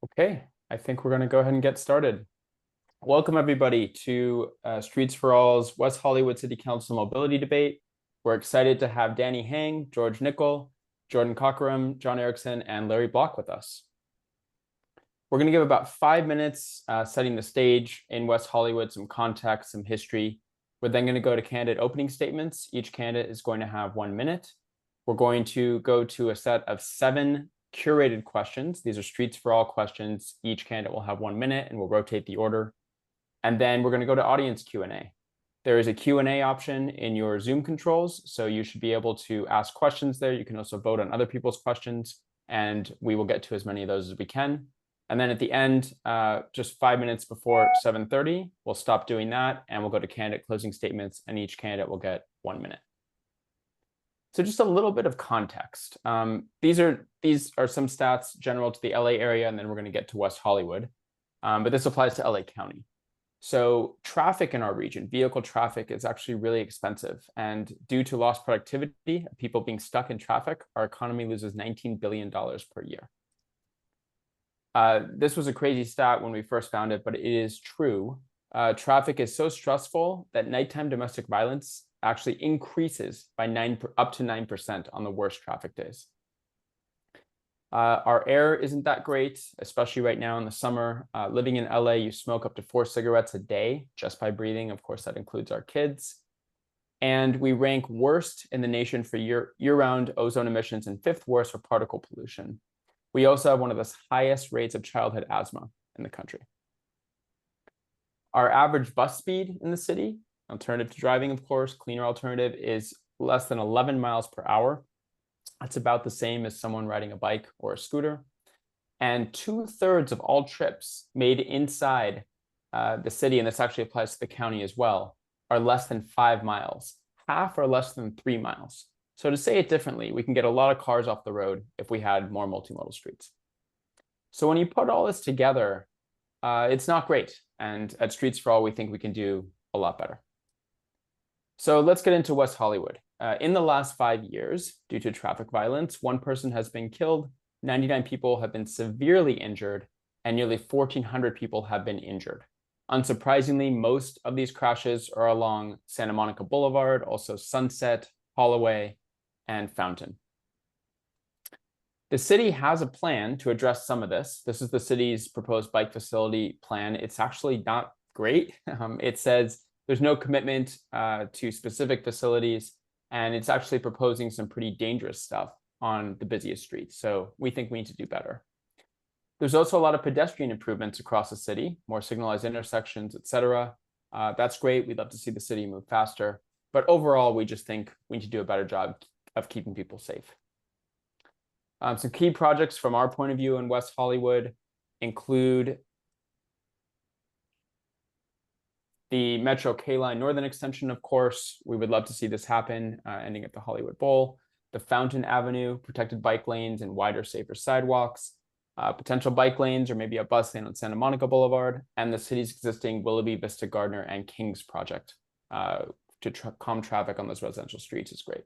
Okay, I think we're going to go ahead and get started. Welcome, everybody, to Streets for All's West Hollywood City Council Mobility Debate. We're excited to have Danny Hang, George Nickle, Jordan Cockeram, John Erickson, and Larry Block with us. We're going to give about 5 minutes setting the stage in West Hollywood, some context, some history. We're then going to go to candidate opening statements. Each candidate is going to have 1 minute. We're going to go to a set of 7 curated questions. These are Streets for All questions. Each candidate will have 1 minute, and we'll rotate the order. And then we're going to go to audience Q&A. There is a Q&A option in your Zoom controls, so you should be able to ask questions there. You can also vote on other people's questions, and we will get to as many of those as we can. And then at the end, just 5 minutes before 7:30, we'll stop doing that, and we'll go to candidate closing statements, and each candidate will get 1 minute. So just a little bit of context. These are some stats general to the LA area, and then we're going to get to West Hollywood. But this applies to LA County. So traffic in our region, vehicle traffic, is actually really expensive. And due to lost productivity, people being stuck in traffic, our economy loses $19 billion per year. This was a crazy stat when we first found it, but it is true. Traffic is so stressful that nighttime domestic violence actually increases by up to 9% on the worst traffic days. Our air isn't that great, especially right now in the summer. Living in LA, you smoke up to 4 cigarettes a day just by breathing. Of course, that includes our kids. And we rank worst in the nation for year-round ozone emissions and 5th worst for particle pollution. We also have one of the highest rates of childhood asthma in the country. Our average bus speed in the city, alternative to driving, of course, cleaner alternative, is less than 11 miles per hour. That's about the same as someone riding a bike or a scooter. And 2/3 of all trips made inside the city, and this actually applies to the county as well, are less than 5 miles. Half are less than 3 miles. So to say it differently, we can get a lot of cars off the road if we had more multimodal streets. So when you put all this together, it's not great. And at Streets for All, we think we can do a lot better. So let's get into West Hollywood. In the last 5 years, due to traffic violence, 1 person has been killed, 99 people have been severely injured, and nearly 1,400 people have been injured. Unsurprisingly, most of these crashes are along Santa Monica Boulevard, also Sunset, Holloway, and Fountain. The city has a plan to address some of this. This is the city's proposed bike facility plan. It's actually not great. It says there's no commitment to specific facilities, and it's actually proposing some pretty dangerous stuff on the busiest streets. So we think we need to do better. There's also a lot of pedestrian improvements across the city, more signalized intersections, etc. That's great. We'd love to see the city move faster. But overall, we just think we need to do a better job of keeping people safe. Some key projects from our point of view in West Hollywood include the Metro K-Line Northern Extension, of course. We would love to see this happen, ending at the Hollywood Bowl. The Fountain Avenue, protected bike lanes and wider, safer sidewalks. Potential bike lanes or maybe a bus lane on Santa Monica Boulevard. And the city's existing Willoughby, Vista, Gardner, and Kings project to calm traffic on those residential streets is great.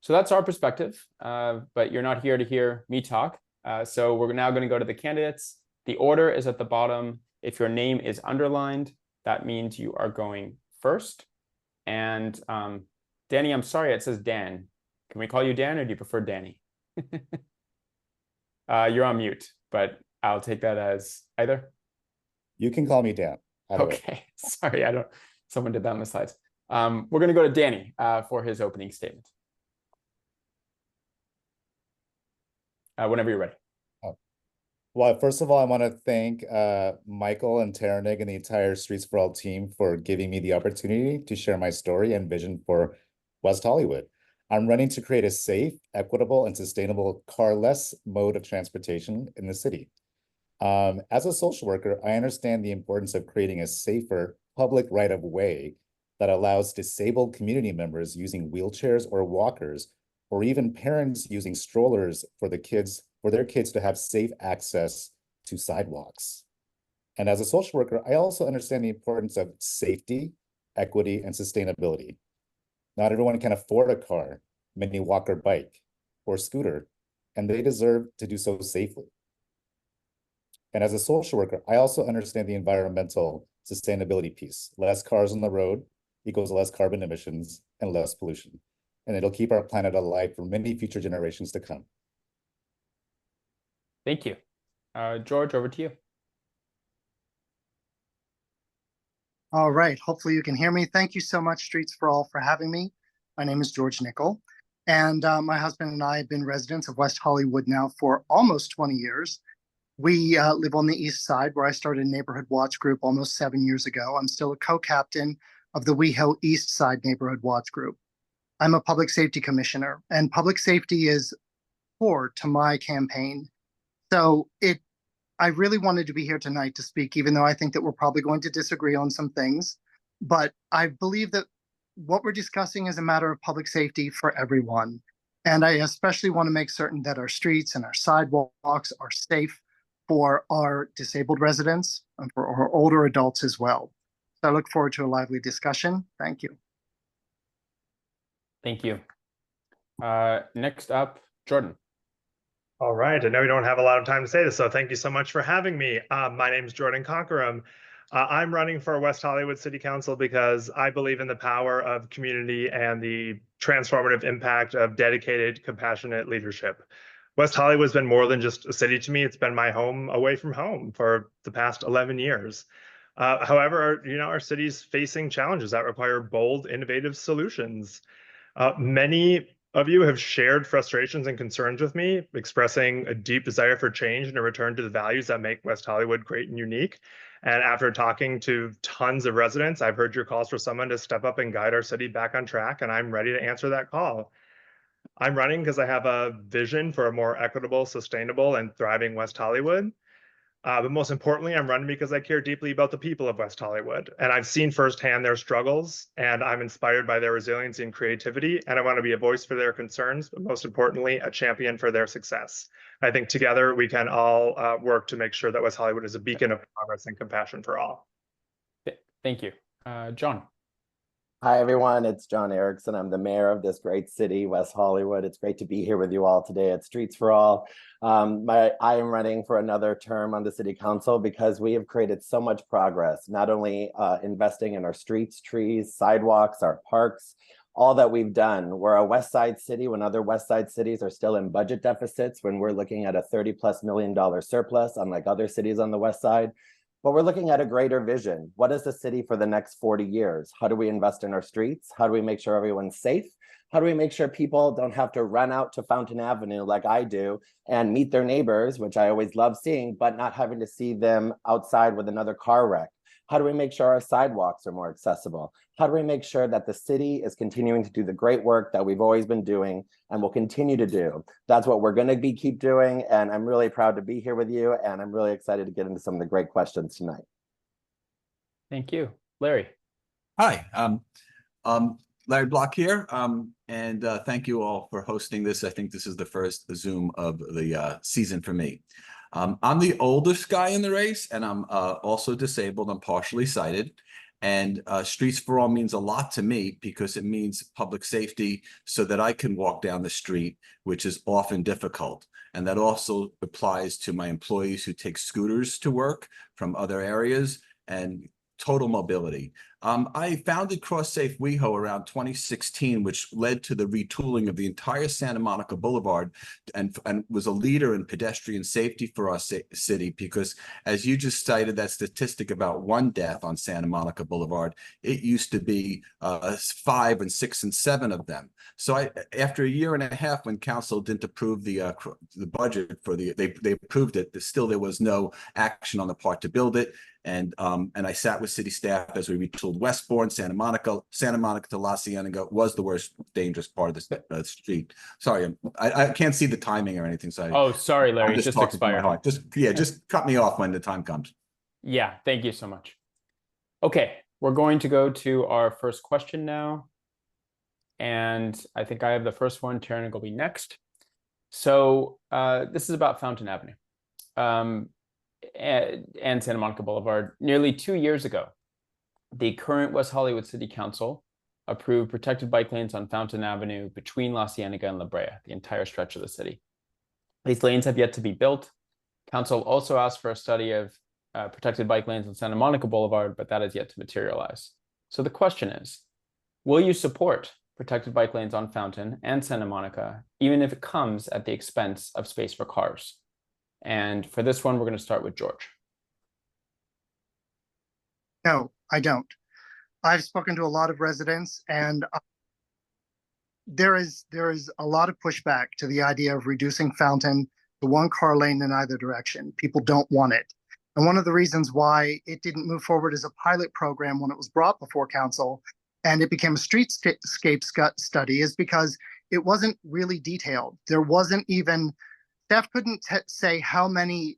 So that's our perspective, but you're not here to hear me talk. So we're now going to go to the candidates. The order is at the bottom. If your name is underlined, that means you are going first. And Danny, I'm sorry, it says Dan. Can we call you Dan, or do you prefer Danny? You're on mute, but I'll take that as either. You can call me Dan. Okay, sorry, someone did that on the slides. We're going to go to Danny for his opening statement. Whenever you're ready. Well, first of all, I want to thank Michael and Taranig and the entire Streets for All team for giving me the opportunity to share my story and vision for West Hollywood. I'm running to create a safe, equitable, and sustainable car-less mode of transportation in the city. As a social worker, I understand the importance of creating a safer public right-of-way that allows disabled community members using wheelchairs or walkers, or even parents using strollers for their kids to have safe access to sidewalks. And as a social worker, I also understand the importance of safety, equity, and sustainability. Not everyone can afford a car, many walk or bike, or scooter, and they deserve to do so safely. And as a social worker, I also understand the environmental sustainability piece. Less cars on the road equals less carbon emissions and less pollution. And it'll keep our planet alive for many future generations to come. Thank you. George, over to you. All right, hopefully you can hear me. Thank you so much, Streets for All, for having me. My name is George Nickle, and my husband and I have been residents of West Hollywood now for almost 20 years. We live on the east side, where I started a neighborhood watch group almost 7 years ago. I'm still a co-captain of the WeHo East Side Neighborhood Watch Group. I'm a public safety commissioner, and public safety is core to my campaign. So I really wanted to be here tonight to speak, even though I think that we're probably going to disagree on some things. But I believe that what we're discussing is a matter of public safety for everyone. And I especially want to make certain that our streets and our sidewalks are safe for our disabled residents and for our older adults as well. So I look forward to a lively discussion. Thank you. Thank you. Next up, Jordan. All right, I know we don't have a lot of time to say this, so thank you so much for having me. My name is Jordan Cockeram. I'm running for West Hollywood City Council because I believe in the power of community and the transformative impact of dedicated, compassionate leadership. West Hollywood's been more than just a city to me. It's been my home away from home for the past 11 years. However, our city's facing challenges that require bold, innovative solutions. Many of you have shared frustrations and concerns with me, expressing a deep desire for change and a return to the values that make West Hollywood great and unique. And after talking to tons of residents, I've heard your calls for someone to step up and guide our city back on track, and I'm ready to answer that call. I'm running because I have a vision for a more equitable, sustainable, and thriving West Hollywood. But most importantly, I'm running because I care deeply about the people of West Hollywood. And I've seen firsthand their struggles, and I'm inspired by their resiliency and creativity. And I want to be a voice for their concerns, but most importantly, a champion for their success. I think together we can all work to make sure that West Hollywood is a beacon of progress and compassion for all. Thank you. John. Hi, everyone. It's John Erickson. I'm the mayor of this great city, West Hollywood. It's great to be here with you all today at Streets for All. I am running for another term on the city council because we have created so much progress, not only investing in our streets, trees, sidewalks, our parks, all that we've done. We're a West Side city when other West Side cities are still in budget deficits, when we're looking at a $30+ million surplus, unlike other cities on the West Side. But we're looking at a greater vision. What is the city for the next 40 years? How do we invest in our streets? How do we make sure everyone's safe? How do we make sure people don't have to run out to Fountain Avenue like I do and meet their neighbors, which I always love seeing, but not having to see them outside with another car wreck? How do we make sure our sidewalks are more accessible? How do we make sure that the city is continuing to do the great work that we've always been doing and will continue to do? That's what we're going to keep doing. And I'm really proud to be here with you. And I'm really excited to get into some of the great questions tonight. Thank you. Larry. Hi, Larry Block here. Thank you all for hosting this. I think this is the first Zoom of the season for me. I'm the oldest guy in the race, and I'm also disabled. I'm partially sighted. And Streets for All means a lot to me because it means public safety so that I can walk down the street, which is often difficult. And that also applies to my employees who take scooters to work from other areas and total mobility. I founded CrossSafe WeHo around 2016, which led to the retooling of the entire Santa Monica Boulevard and was a leader in pedestrian safety for our city because, as you just cited that statistic about one death on Santa Monica Boulevard, it used to be 5 and 6 and 7 of them. So after a year and a half, when council didn't approve the budget for they approved it, still there was no action on the part to build it. And I sat with city staff as we retooled Westbourne, Santa Monica to La Cienega was the worst dangerous part of the street. Sorry, I can't see the timing or anything. So sorry, Larry, just expired. Just cut me off when the time comes. Yeah, thank you so much. Okay, we're going to go to our first question now. And I think I have the first one. Taryn will be next. So this is about Fountain Avenue. And Santa Monica Boulevard. Nearly 2 years ago, the current West Hollywood City Council approved protected bike lanes on Fountain Avenue between La Cienega and La Brea, the entire stretch of the city. These lanes have yet to be built. Council also asked for a study of protected bike lanes on Santa Monica Boulevard, but that is yet to materialize. So the question is, will you support protected bike lanes on Fountain and Santa Monica, even if it comes at the expense of space for cars? And for this one, we're going to start with George. No, I don't. I've spoken to a lot of residents, and there is a lot of pushback to the idea of reducing Fountain to one car lane in either direction. People don't want it. And one of the reasons why it didn't move forward as a pilot program when it was brought before council and it became a streetscape study is because it wasn't really detailed. There wasn't even, staff couldn't say how many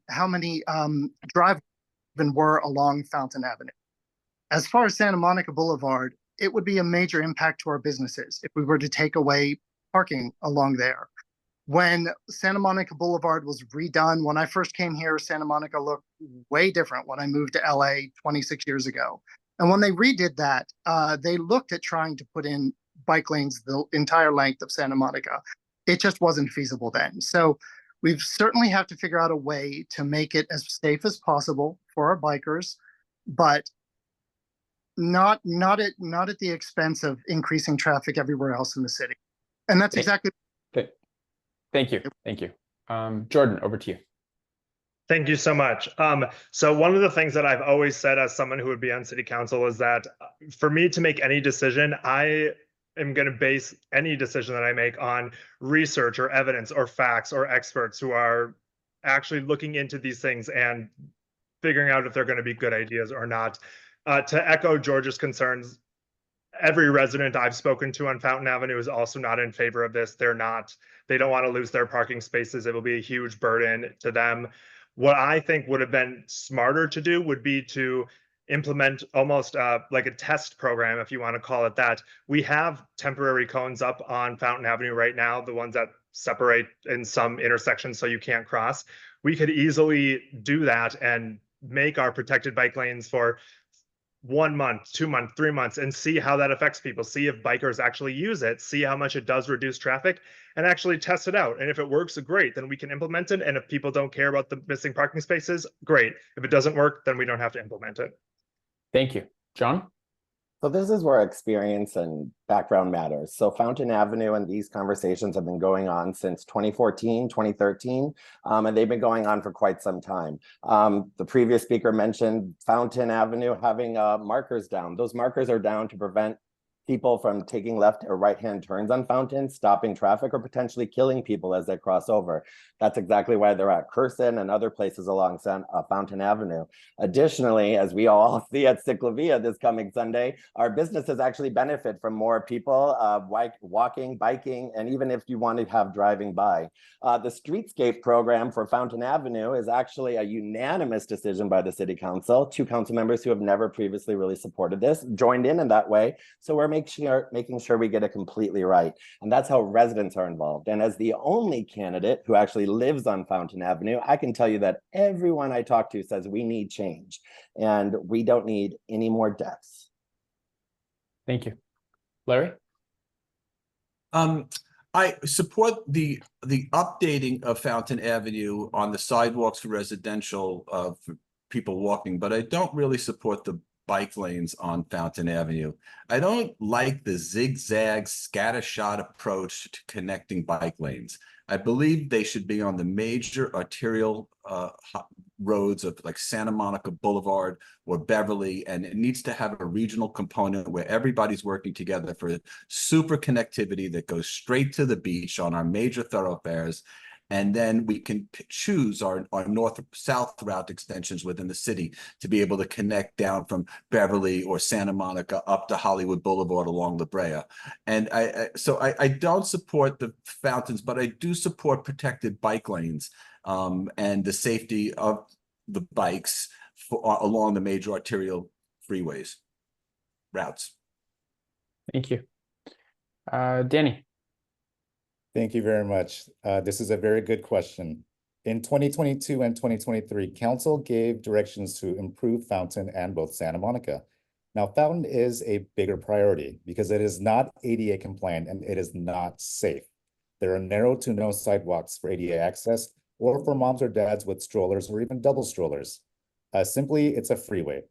drive were along Fountain Avenue. As far as Santa Monica Boulevard, it would be a major impact to our businesses if we were to take away parking along there. When Santa Monica Boulevard was redone, when I first came here, Santa Monica looked way different when I moved to LA 26 years ago. And when they redid that, they looked at trying to put in bike lanes the entire length of Santa Monica. It just wasn't feasible then. So we certainly have to figure out a way to make it as safe as possible for our bikers, but not at the expense of increasing traffic everywhere else in the city. And that's exactly. Thank you. Thank you. Jordan, over to you. Thank you so much. So one of the things that I've always said as someone who would be on city council is that for me to make any decision, I am going to base any decision that I make on research or evidence or facts or experts who are actually looking into these things and figuring out if they're going to be good ideas or not. To echo George's concerns, every resident I've spoken to on Fountain Avenue is also not in favor of this. They don't want to lose their parking spaces. It will be a huge burden to them. What I think would have been smarter to do would be to implement almost like a test program, if you want to call it that. We have temporary cones up on Fountain Avenue right now, the ones that separate in some intersections so you can't cross. We could easily do that and make our protected bike lanes for 1 month, 2 months, 3 months, and see how that affects people. See if bikers actually use it, see how much it does reduce traffic, and actually test it out. And if it works, great, then we can implement it. And if people don't care about the missing parking spaces, great. If it doesn't work, then we don't have to implement it. Thank you. John? So this is where experience and background matters. So Fountain Avenue and these conversations have been going on since 2014, 2013, and they've been going on for quite some time. The previous speaker mentioned Fountain Avenue having markers down. Those markers are down to prevent people from taking left or right-hand turns on Fountain, stopping traffic, or potentially killing people as they cross over. That's exactly why they're at Curson and other places along Fountain Avenue. Additionally, as we all see at Ciclavia this coming Sunday, our businesses actually benefit from more people walking, biking, and even if you want to have driving by. The streetscape program for Fountain Avenue is actually a unanimous decision by the city council. 2 council members who have never previously really supported this joined in that way. So we're making sure we get it completely right. And that's how residents are involved. And as the only candidate who actually lives on Fountain Avenue, I can tell you that everyone I talk to says we need change and we don't need any more deaths. Thank you. Larry? I support the updating of Fountain Avenue on the sidewalks for residential for people walking, but I don't really support the bike lanes on Fountain Avenue. I don't like the zigzag scattershot approach to connecting bike lanes. I believe they should be on the major arterial roads of like Santa Monica Boulevard or Beverly, and it needs to have a regional component where everybody's working together for super connectivity that goes straight to the beach on our major thoroughfares. And then we can choose our north-south route extensions within the city to be able to connect down from Beverly or Santa Monica up to Hollywood Boulevard along La Brea. And so I don't support the fountains, but I do support protected bike lanes and the safety of the bikes along the major arterial freeways routes. Thank you. Danny? Thank you very much. This is a very good question. In 2022 and 2023, council gave directions to improve Fountain and both Santa Monica. Now, Fountain is a bigger priority because it is not ADA compliant and it is not safe. There are narrow to no sidewalks for ADA access, or for moms or dads with strollers or even double strollers. Simply, it's a freeway.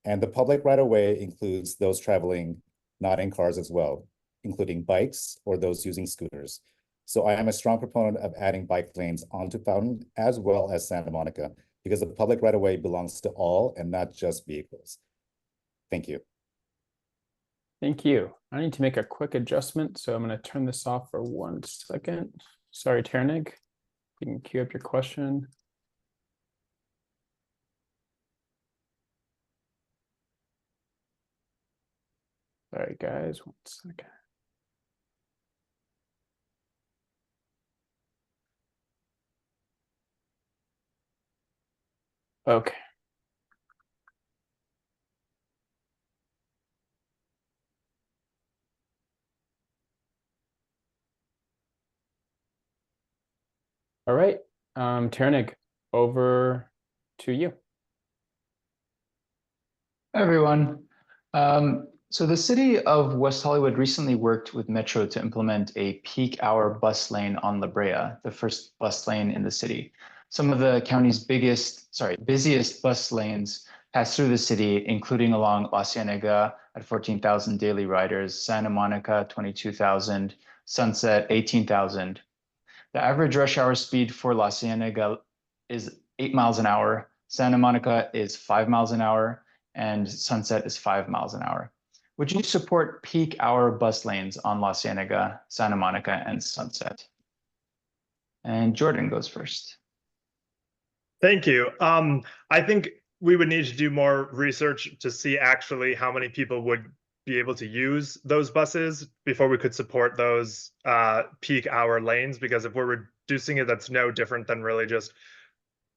And the public right-of-way includes those traveling not in cars as well, including bikes or those using scooters. So I am a strong proponent of adding bike lanes onto Fountain as well as Santa Monica, because the public right-of-way belongs to all and not just vehicles. Thank you. Thank you. I need to make a quick adjustment, so I'm going to turn this off for 1 second. Sorry, Ternig. You can queue up your question. Sorry, guys, 1 second. Okay. All right, Ternig, over to you. Hi, everyone. So the city of West Hollywood recently worked with Metro to implement a peak hour bus lane on La Brea, the first bus lane in the city. Some of the county's busiest bus lanes pass through the city, including along La Cienega at 14,000 daily riders, Santa Monica, 22,000, Sunset, 18,000. The average rush hour speed for La Cienega is 8 miles an hour, Santa Monica is 5 miles an hour, and Sunset is 5 miles an hour. Would you support peak hour bus lanes on La Cienega, Santa Monica, and Sunset? And Jordan goes first. Thank you. I think we would need to do more research to see actually how many people would be able to use those buses before we could support those peak hour lanes, because if we're reducing it, that's no different than really just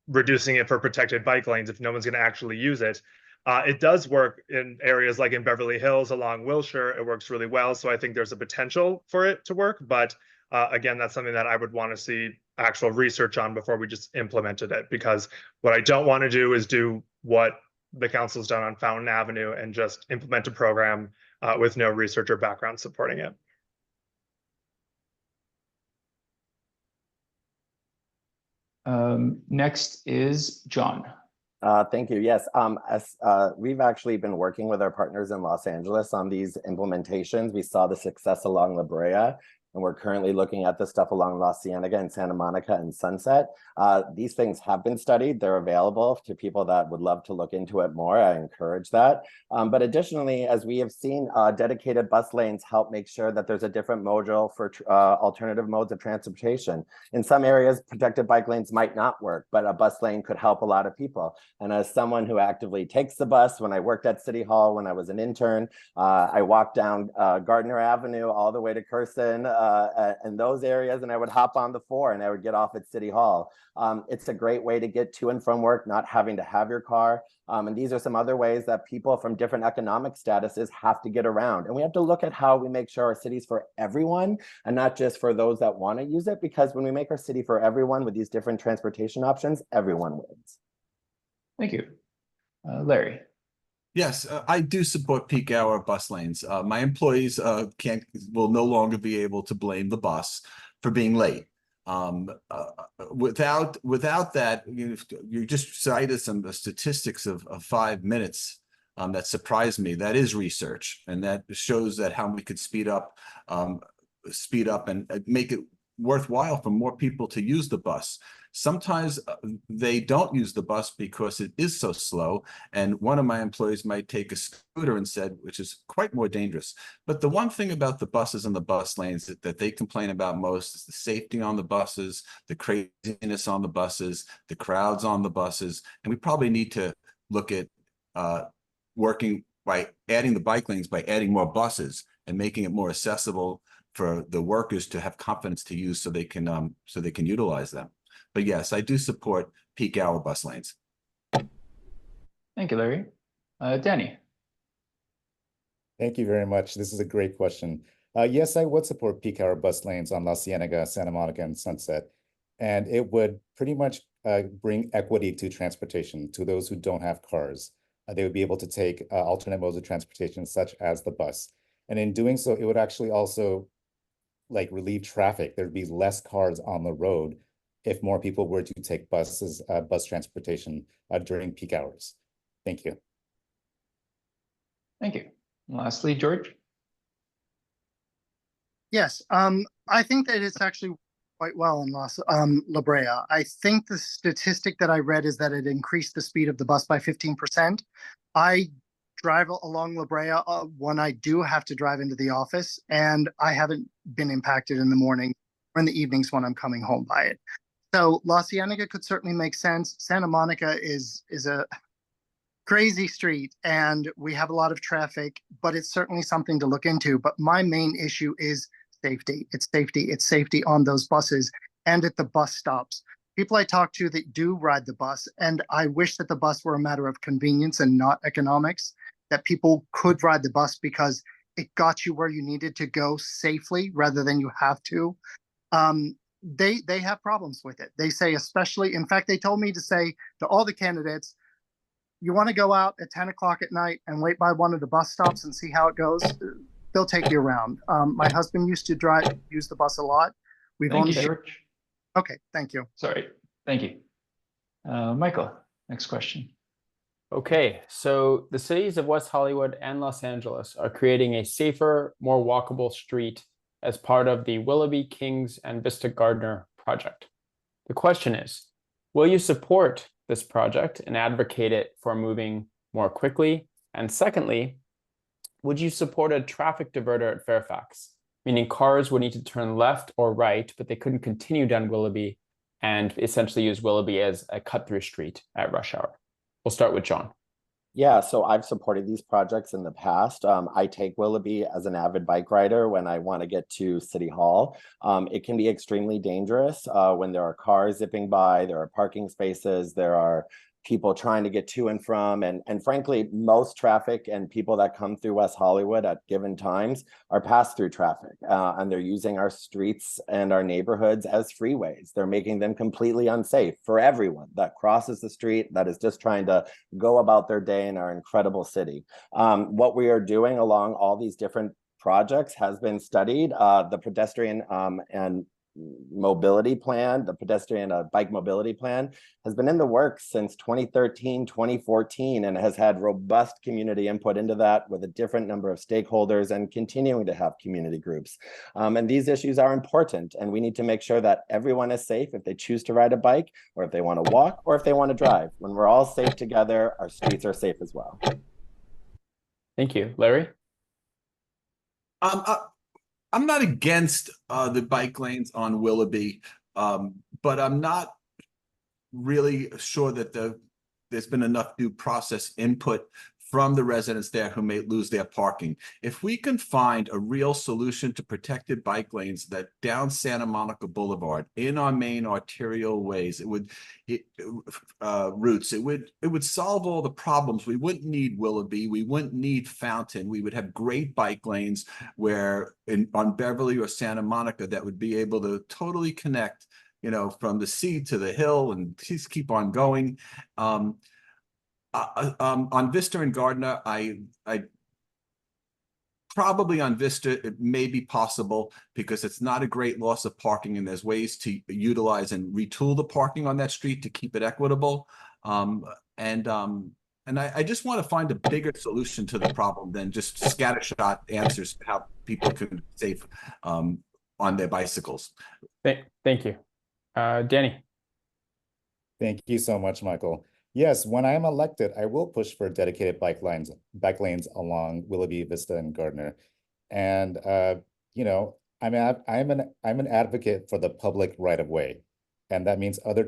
reducing it for protected bike lanes if no one's going to actually use it. It does work in areas like in Beverly Hills along Wilshire. It works really well. So I think there's a potential for it to work. But again, that's something that I would want to see actual research on before we just implemented it. Because what I don't want to do is do what the council's done on Fountain Avenue and just implement a program with no research or background supporting it. Next is John. Thank you. Yes, we've actually been working with our partners in Los Angeles on these implementations. We saw the success along La Brea, and we're currently looking at the stuff along La Cienega and Santa Monica and Sunset. These things have been studied. They're available to people that would love to look into it more. I encourage that. But additionally, as we have seen, dedicated bus lanes help make sure that there's a different module for alternative modes of transportation. In some areas, protected bike lanes might not work, but a bus lane could help a lot of people. And as someone who actively takes the bus, when I worked at City Hall, when I was an intern, I walked down Gardner Avenue all the way to Curzon and those areas, and I would hop on the 4 and I would get off at City Hall. It's a great way to get to and from work, not having to have your car. And these are some other ways that people from different economic statuses have to get around. And we have to look at how we make sure our city's for everyone and not just for those that want to use it, because when we make our city for everyone with these different transportation options, everyone wins. Thank you. Larry. Yes, I do support peak hour bus lanes. My employees will no longer be able to blame the bus for being late. Without that, you just cited some statistics of 5 minutes that surprised me. That is research, and that shows that how we could speed up and make it worthwhile for more people to use the bus. Sometimes they don't use the bus because it is so slow, and one of my employees might take a scooter instead, which is quite more dangerous. But the one thing about the buses and the bus lanes that they complain about most is the safety on the buses, the craziness on the buses, the crowds on the buses, and we probably need to look at working by adding the bike lanes, by adding more buses and making it more accessible for the workers to have confidence to use, so they can utilize them. But yes, I do support peak hour bus lanes. Thank you, Larry. Danny. Thank you very much. This is a great question. Yes, I would support peak hour bus lanes on La Cienega, Santa Monica, and Sunset. And it would pretty much bring equity to transportation to those who don't have cars. They would be able to take alternate modes of transportation, such as the bus. And in doing so, it would actually also relieve traffic. There'd be less cars on the road if more people were to take bus transportation during peak hours. Thank you. Thank you. And lastly, George. Yes, I think that it's actually quite well in La Brea. I think the statistic that I read is that it increased the speed of the bus by 15%. I drive along La Brea when I do have to drive into the office, and I haven't been impacted in the morning or in the evenings when I'm coming home by it. So La Cienega could certainly make sense. Santa Monica is a crazy street and we have a lot of traffic, but it's certainly something to look into. But my main issue is safety. It's safety. It's safety on those buses and at the bus stops. People I talk to that do ride the bus, and I wish that the bus were a matter of convenience and not economics, that people could ride the bus because it got you where you needed to go safely rather than you have to. They have problems with it. They say, especially, in fact, they told me to say to all the candidates, you want to go out at 10 o'clock at night and wait by one of the bus stops and see how it goes, they'll take you around. My husband used to use the bus a lot. Thank you, George. Okay, thank you. Sorry, thank you. Michael, next question. Okay, so the cities of West Hollywood and Los Angeles are creating a safer, more walkable street as part of the Willoughby, Kings, and Vista Gardner project. The question is, will you support this project and advocate it for moving more quickly? And secondly, would you support a traffic diverter at Fairfax, meaning cars would need to turn left or right, but they couldn't continue down Willoughby and essentially use Willoughby as a cut-through street at rush hour? We'll start with John. Yeah, so I've supported these projects in the past. I take Willoughby as an avid bike rider when I want to get to City Hall. It can be extremely dangerous when there are cars zipping by, there are parking spaces, there are people trying to get to and from, and frankly, most traffic and people that come through West Hollywood at given times are pass-through traffic, and they're using our streets and our neighborhoods as freeways. They're making them completely unsafe for everyone that crosses the street, that is just trying to go about their day in our incredible city. What we are doing along all these different projects has been studied. The pedestrian and mobility plan, the pedestrian bike mobility plan, has been in the works since 2013, 2014, and has had robust community input into that with a different number of stakeholders and continuing to have community groups. And these issues are important, and we need to make sure that everyone is safe if they choose to ride a bike, or if they want to walk, or if they want to drive. When we're all safe together, our streets are safe as well. Thank you. Larry? I'm not against the bike lanes on Willoughby, but I'm not really sure that there's been enough due process input from the residents there who may lose their parking. If we can find a real solution to protected bike lanes that down Santa Monica Boulevard in our main arterial ways, routes, it would solve all the problems. We wouldn't need Willoughby, we wouldn't need Fountain. We would have great bike lanes where on Beverly or Santa Monica that would be able to totally connect, you know, from the sea to the hill and just keep on going. On Vista and Gardner, I probably on Vista, it may be possible because it's not a great loss of parking and there's ways to utilize and retool the parking on that street to keep it equitable. And I just want to find a bigger solution to the problem than just scattershot answers to how people can be safe on their bicycles. Thank you. Danny. Thank you so much, Michael. Yes, when I am elected, I will push for dedicated bike lanes along Willoughby, Vista, and Gardner. And you know, I'm an advocate for the public right of way, and that means other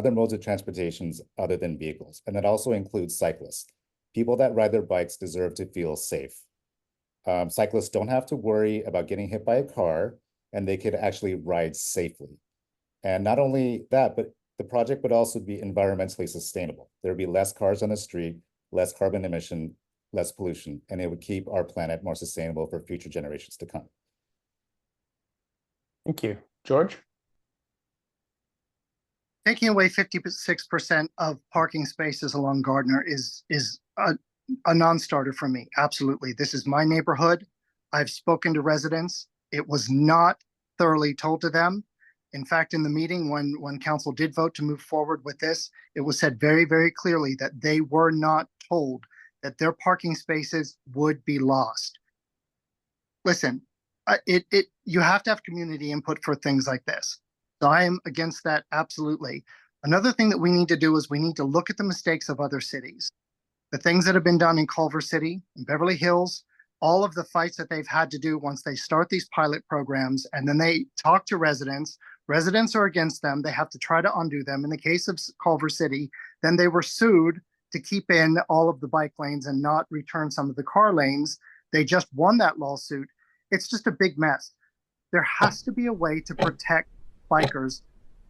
modes of transportations other than vehicles, and that also includes cyclists. People that ride their bikes deserve to feel safe. Cyclists don't have to worry about getting hit by a car, and they could actually ride safely. And not only that, but the project would also be environmentally sustainable. There would be less cars on the street, less carbon emission, less pollution, and it would keep our planet more sustainable for future generations to come. Thank you. George? Taking away 56% of parking spaces along Gardner is a non-starter for me. Absolutely. This is my neighborhood. I've spoken to residents. It was not thoroughly told to them. In fact, in the meeting, when council did vote to move forward with this, it was said very, very clearly that they were not told that their parking spaces would be lost. Listen, you have to have community input for things like this. So I am against that, absolutely. Another thing that we need to do is we need to look at the mistakes of other cities. The things that have been done in Culver City, in Beverly Hills, all of the fights that they've had to do once they start these pilot programs, and then they talk to residents. Residents are against them. They have to try to undo them. In the case of Culver City, then they were sued to keep in all of the bike lanes and not return some of the car lanes. They just won that lawsuit. It's just a big mess. There has to be a way to protect bikers,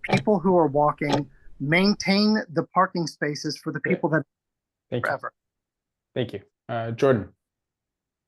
people who are walking, maintain the parking spaces for the people that Thank you. forever. Thank you. Jordan.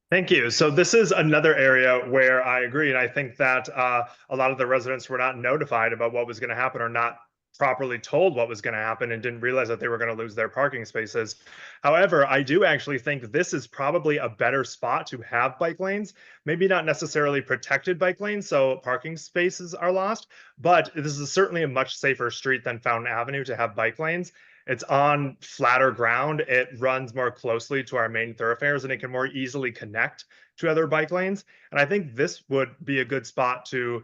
Thank you. So this is another area where I agree. And I think that a lot of the residents were not notified about what was going to happen or not properly told what was going to happen and didn't realize that they were going to lose their parking spaces. However, I do actually think this is probably a better spot to have bike lanes, maybe not necessarily protected bike lanes, so parking spaces are lost, but this is certainly a much safer street than Fountain Avenue to have bike lanes. It's on flatter ground. It runs more closely to our main thoroughfares and it can more easily connect to other bike lanes. And I think this would be a good spot to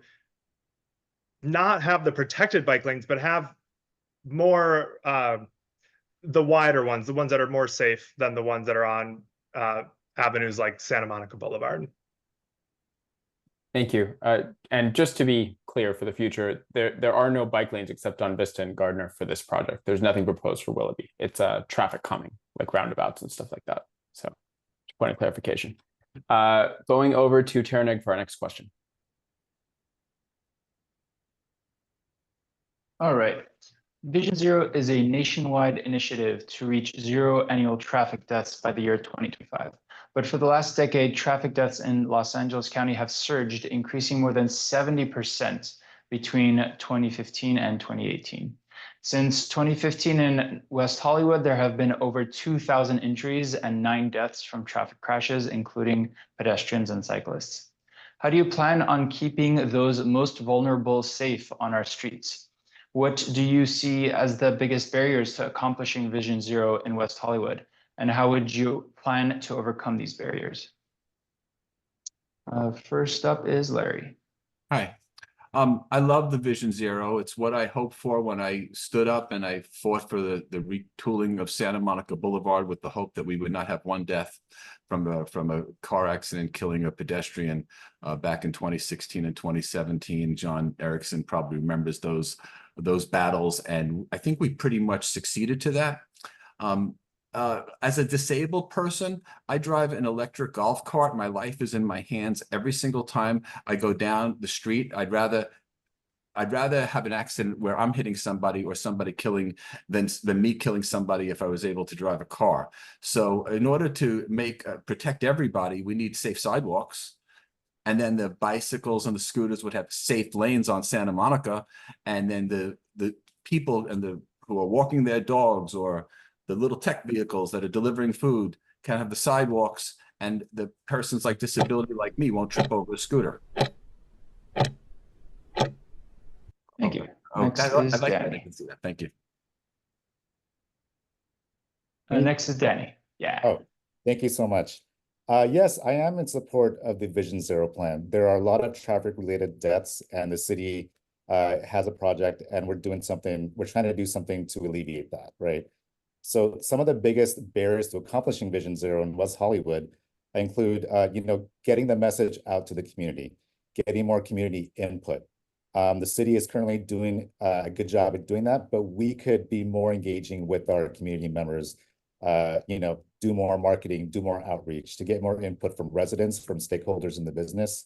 not have the protected bike lanes, but have more the wider ones, the ones that are more safe than the ones that are on avenues like Santa Monica Boulevard. Thank you. And just to be clear for the future, there are no bike lanes except on Vista and Gardner for this project. There's nothing proposed for Willoughby. It's traffic calming, like roundabouts and stuff like that. So, point of clarification. Going over to Terraneg for our next question. All right. Vision Zero is a nationwide initiative to reach zero annual traffic deaths by the year 2025. But for the last decade, traffic deaths in Los Angeles County have surged, increasing more than 70% between 2015 and 2018. Since 2015 in West Hollywood, there have been over 2,000 injuries and 9 deaths from traffic crashes, including pedestrians and cyclists. How do you plan on keeping those most vulnerable safe on our streets? What do you see as the biggest barriers to accomplishing Vision Zero in West Hollywood? And how would you plan to overcome these barriers? First up is Larry. Hi. I love the Vision Zero. It's what I hoped for when I stood up and I fought for the retooling of Santa Monica Boulevard with the hope that we would not have one death from a car accident killing a pedestrian back in 2016 and 2017. John Erickson probably remembers those battles, and I think we pretty much succeeded to that. As a disabled person, I drive an electric golf cart. My life is in my hands every single time I go down the street. I'd rather have an accident where I'm hitting somebody or somebody killing than me killing somebody if I was able to drive a car. So in order to protect everybody, we need safe sidewalks. And then the bicycles and the scooters would have safe lanes on Santa Monica. And then the people who are walking their dogs or the little tech vehicles that are delivering food can have the sidewalks, and the persons like disability like me won't trip over a scooter. Thank you. Next Next is Danny. I can see that. Thank you. Next is Danny. Yeah. Oh, thank you so much. Yes, I am in support of the Vision Zero plan. There are a lot of traffic-related deaths, and the city has a project, and we're trying to do something to alleviate that, right? So some of the biggest barriers to accomplishing Vision Zero in West Hollywood include, getting the message out to the community, getting more community input. The city is currently doing a good job at doing that, but we could be more engaging with our community members, do more marketing, do more outreach to get more input from residents, from stakeholders in the business,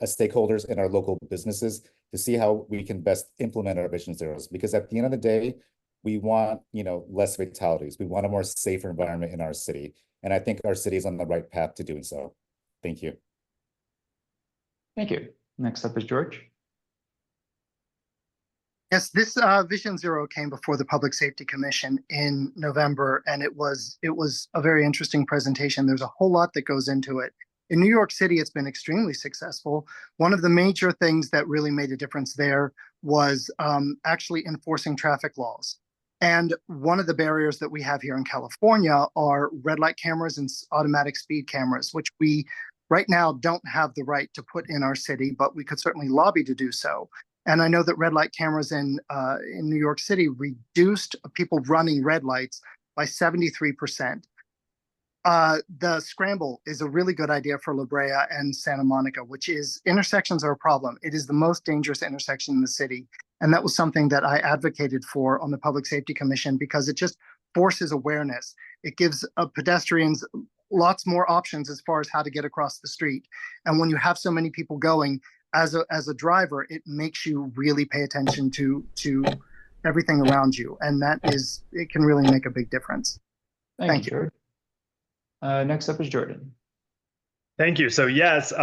stakeholders in our local businesses to see how we can best implement our Vision Zeros. Because at the end of the day, we want, less fatalities. We want a more safer environment in our city. And I think our city is on the right path to doing so. Thank you. Thank you. Next up is George. Yes, this Vision Zero came before the Public Safety Commission in November, and it was a very interesting presentation. There's a whole lot that goes into it. In New York City, it's been extremely successful. One of the major things that really made a difference there was actually enforcing traffic laws. And one of the barriers that we have here in California are red light cameras and automatic speed cameras, which we right now don't have the right to put in our city, but we could certainly lobby to do so. And I know that red light cameras in New York City reduced people running red lights by 73%. The scramble is a really good idea for La Brea and Santa Monica, which is intersections are a problem. It is the most dangerous intersection in the city. And that was something that I advocated for on the Public Safety Commission because it just forces awareness. It gives pedestrians lots more options as far as how to get across the street. And when you have so many people going, as a driver, it makes you really pay attention to everything around you. And it can really make a big difference. Thank you, Jordan. Next up is Jordan. Thank you. So yes,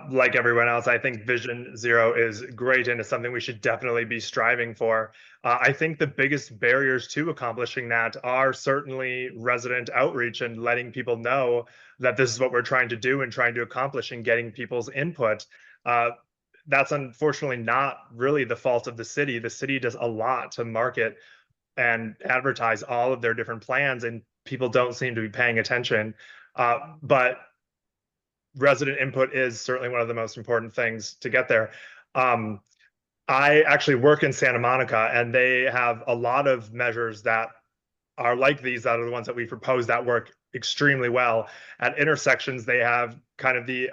like everyone else, I think Vision Zero is great and it's something we should definitely be striving for. I think the biggest barriers to accomplishing that are certainly resident outreach and letting people know that this is what we're trying to do and trying to accomplish and getting people's input. That's unfortunately not really the fault of the city. The city does a lot to market and advertise all of their different plans, and people don't seem to be paying attention. But resident input is certainly one of the most important things to get there. I actually work in Santa Monica, and they have a lot of measures that are like these, that are the ones that we propose that work extremely well. At intersections, they have kind of the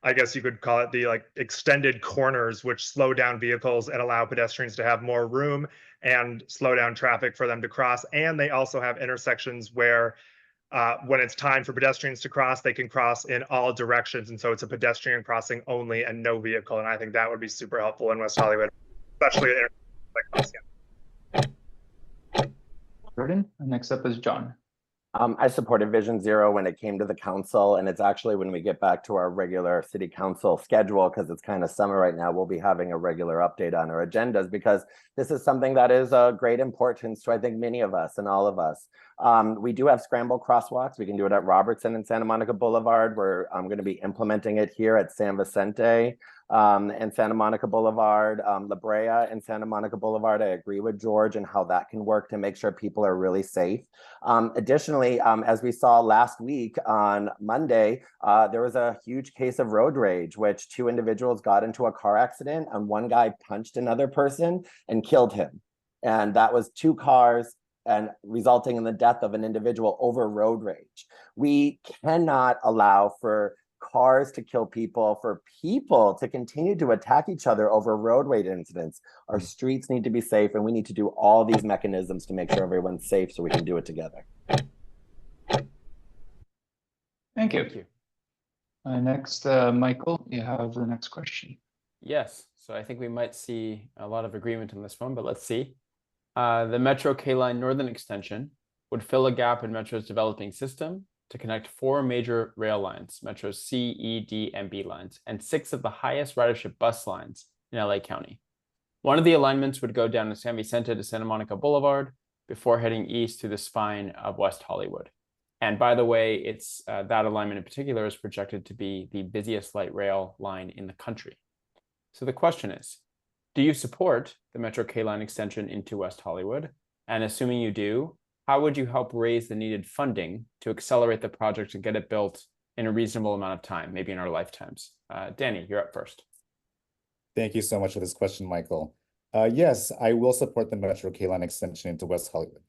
I guess you could call it the like extended corners, which slow down vehicles and allow pedestrians to have more room and slow down traffic for them to cross. And they also have intersections where when it's time for pedestrians to cross, they can cross in all directions. And so it's a pedestrian crossing only and no vehicle. And I think that would be super helpful in West Hollywood, especially Jordan, next up is John. I supported Vision Zero when it came to the council, and it's actually when we get back to our regular city council schedule, because it's kind of summer right now, we'll be having a regular update on our agendas, because this is something that is of great importance to, I think, many of us and all of us. We do have scramble crosswalks. We can do it at Robertson and Santa Monica Boulevard. We're going to be implementing it here at San Vicente and Santa Monica Boulevard, La Brea and Santa Monica Boulevard. I agree with George and how that can work to make sure people are really safe. Additionally, as we saw last week on Monday, there was a huge case of road rage, which 2 individuals got into a car accident and one guy punched another person and killed him. And that was 2 cars and resulting in the death of an individual over road rage. We cannot allow for cars to kill people, for people to continue to attack each other over road rage incidents. Our streets need to be safe, and we need to do all these mechanisms to make sure everyone's safe so we can do it together. Thank you. Next, Michael, you have the next question. Yes, so I think we might see a lot of agreement on this one, but let's see. The Metro K-Line Northern Extension would fill a gap in Metro's developing system to connect 4 major rail lines, Metro's C, E, D, and B lines, and 6 of the highest ridership bus lines in LA County. One of the alignments would go down to San Vicente to Santa Monica Boulevard before heading east to the spine of West Hollywood. And by the way, it's that alignment in particular is projected to be the busiest light rail line in the country. So the question is, do you support the Metro K-Line extension into West Hollywood? And assuming you do, how would you help raise the needed funding to accelerate the project and get it built in a reasonable amount of time, maybe in our lifetimes? Danny, you're up first. Thank you so much for this question, Michael. Yes, I will support the Metro K-Line extension into West Hollywood.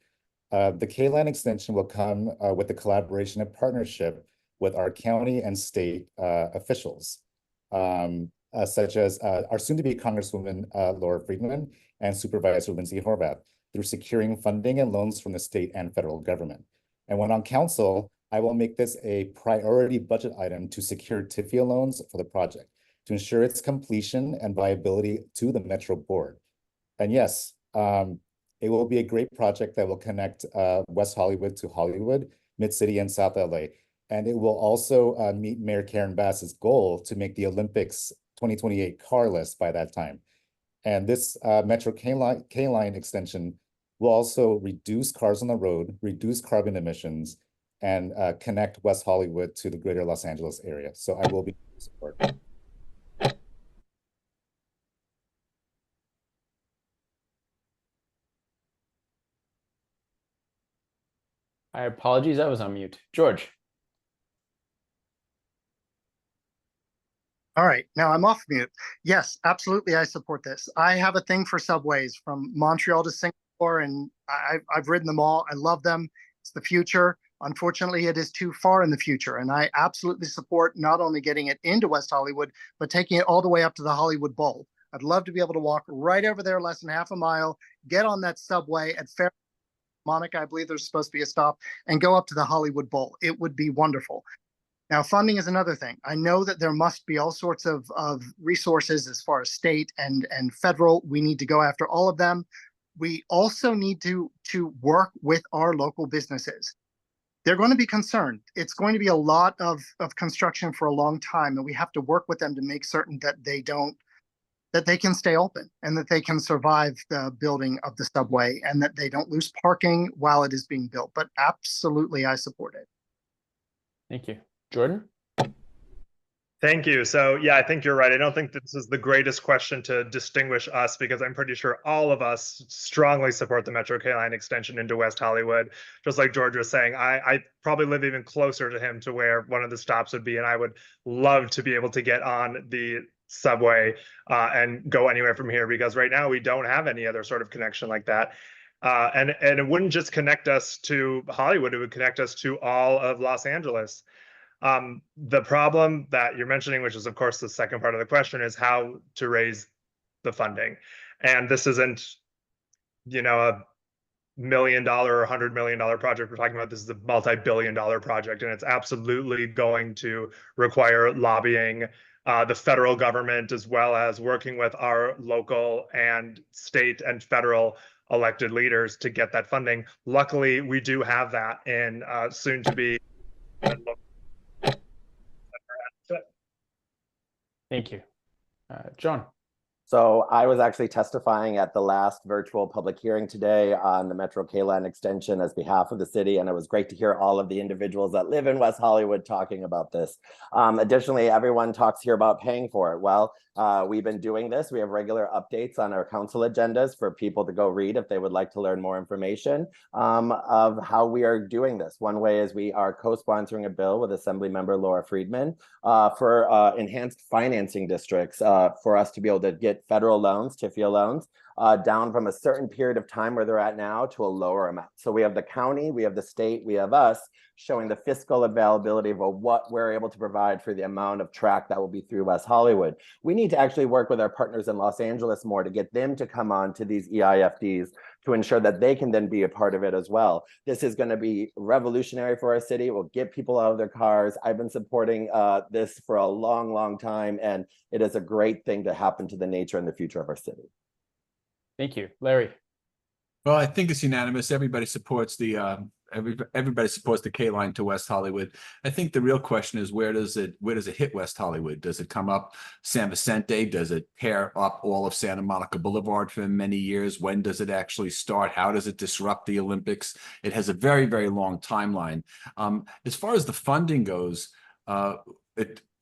The K-Line extension will come with the collaboration and partnership with our county and state officials, such as our soon-to-be Congresswoman Laura Friedman and Supervisor Lindsay Horvath, through securing funding and loans from the state and federal government. And when on council, I will make this a priority budget item to secure TIFIA loans for the project to ensure its completion and viability to the Metro Board. And yes, it will be a great project that will connect West Hollywood to Hollywood, Mid-City, and South LA. And it will also meet Mayor Karen Bass's goal to make the Olympics 2028 car list by that time. And this Metro K-Line extension will also reduce cars on the road, reduce carbon emissions, and connect West Hollywood to the greater Los Angeles area. So I will be in support. I apologies, I was on mute. George. All right, now I'm off mute. Yes, absolutely, I support this. I have a thing for subways from Montreal to Singapore, and I've ridden them all. I love them. It's the future. Unfortunately, it is too far in the future, and I absolutely support not only getting it into West Hollywood, but taking it all the way up to the Hollywood Bowl. I'd love to be able to walk right over there, less than half a mile, get on that subway at Fair Monica, I believe there's supposed to be a stop, and go up to the Hollywood Bowl. It would be wonderful. Now, funding is another thing. I know that there must be all sorts of resources as far as state and federal. We need to go after all of them. We also need to work with our local businesses. They're going to be concerned. It's going to be a lot of construction for a long time, and we have to work with them to make certain that they can stay open and that they can survive the building of the subway and that they don't lose parking while it is being built. But absolutely, I support it. Thank you. Jordan? Thank you. So yeah, I think you're right. I don't think this is the greatest question to distinguish us because I'm pretty sure all of us strongly support the Metro K line extension into West Hollywood. Just like George was saying, I probably live even closer to him to where one of the stops would be, and I would love to be able to get on the subway and go anywhere from here, because right now we don't have any other sort of connection like that. And it wouldn't just connect us to Hollywood, it would connect us to all of Los Angeles. The problem that you're mentioning, which is of course the second part of the question, is how to raise the funding. And this isn't, you know, a $1 million or $100 million project we're talking about. This is a multi-billion-dollar project, and it's absolutely going to require lobbying the federal government, as well as working with our local and state and federal elected leaders to get that funding. Luckily, we do have that in soon to be. Thank you. John. So I was actually testifying at the last virtual public hearing today on the Metro K-Line extension as behalf of the city, and it was great to hear all of the individuals that live in West Hollywood talking about this. Additionally, everyone talks here about paying for it. Well, we've been doing this. We have regular updates on our council agendas for people to go read if they would like to learn more information of how we are doing this. One way is we are co-sponsoring a bill with Assemblymember Laura Friedman for enhanced financing districts for us to be able to get federal loans, TIFIA loans, down from a certain period of time where they're at now to a lower amount. So we have the county, we have the state, we have us showing the fiscal availability of what we're able to provide for the amount of track that will be through West Hollywood. We need to actually work with our partners in Los Angeles more to get them to come on to these EIFDs to ensure that they can then be a part of it as well. This is going to be revolutionary for our city. It will get people out of their cars. I've been supporting this for a long, long time, and it is a great thing to happen to the nature and the future of our city. Thank you. Larry. Well, I think it's unanimous. Everybody supports the everybody supports the K line to West Hollywood. I think the real question is where does it hit West Hollywood? Does it come up San Vicente? Does it pair up all of Santa Monica Boulevard for many years? When does it actually start? How does it disrupt the Olympics? It has a very, very long timeline. As far as the funding goes,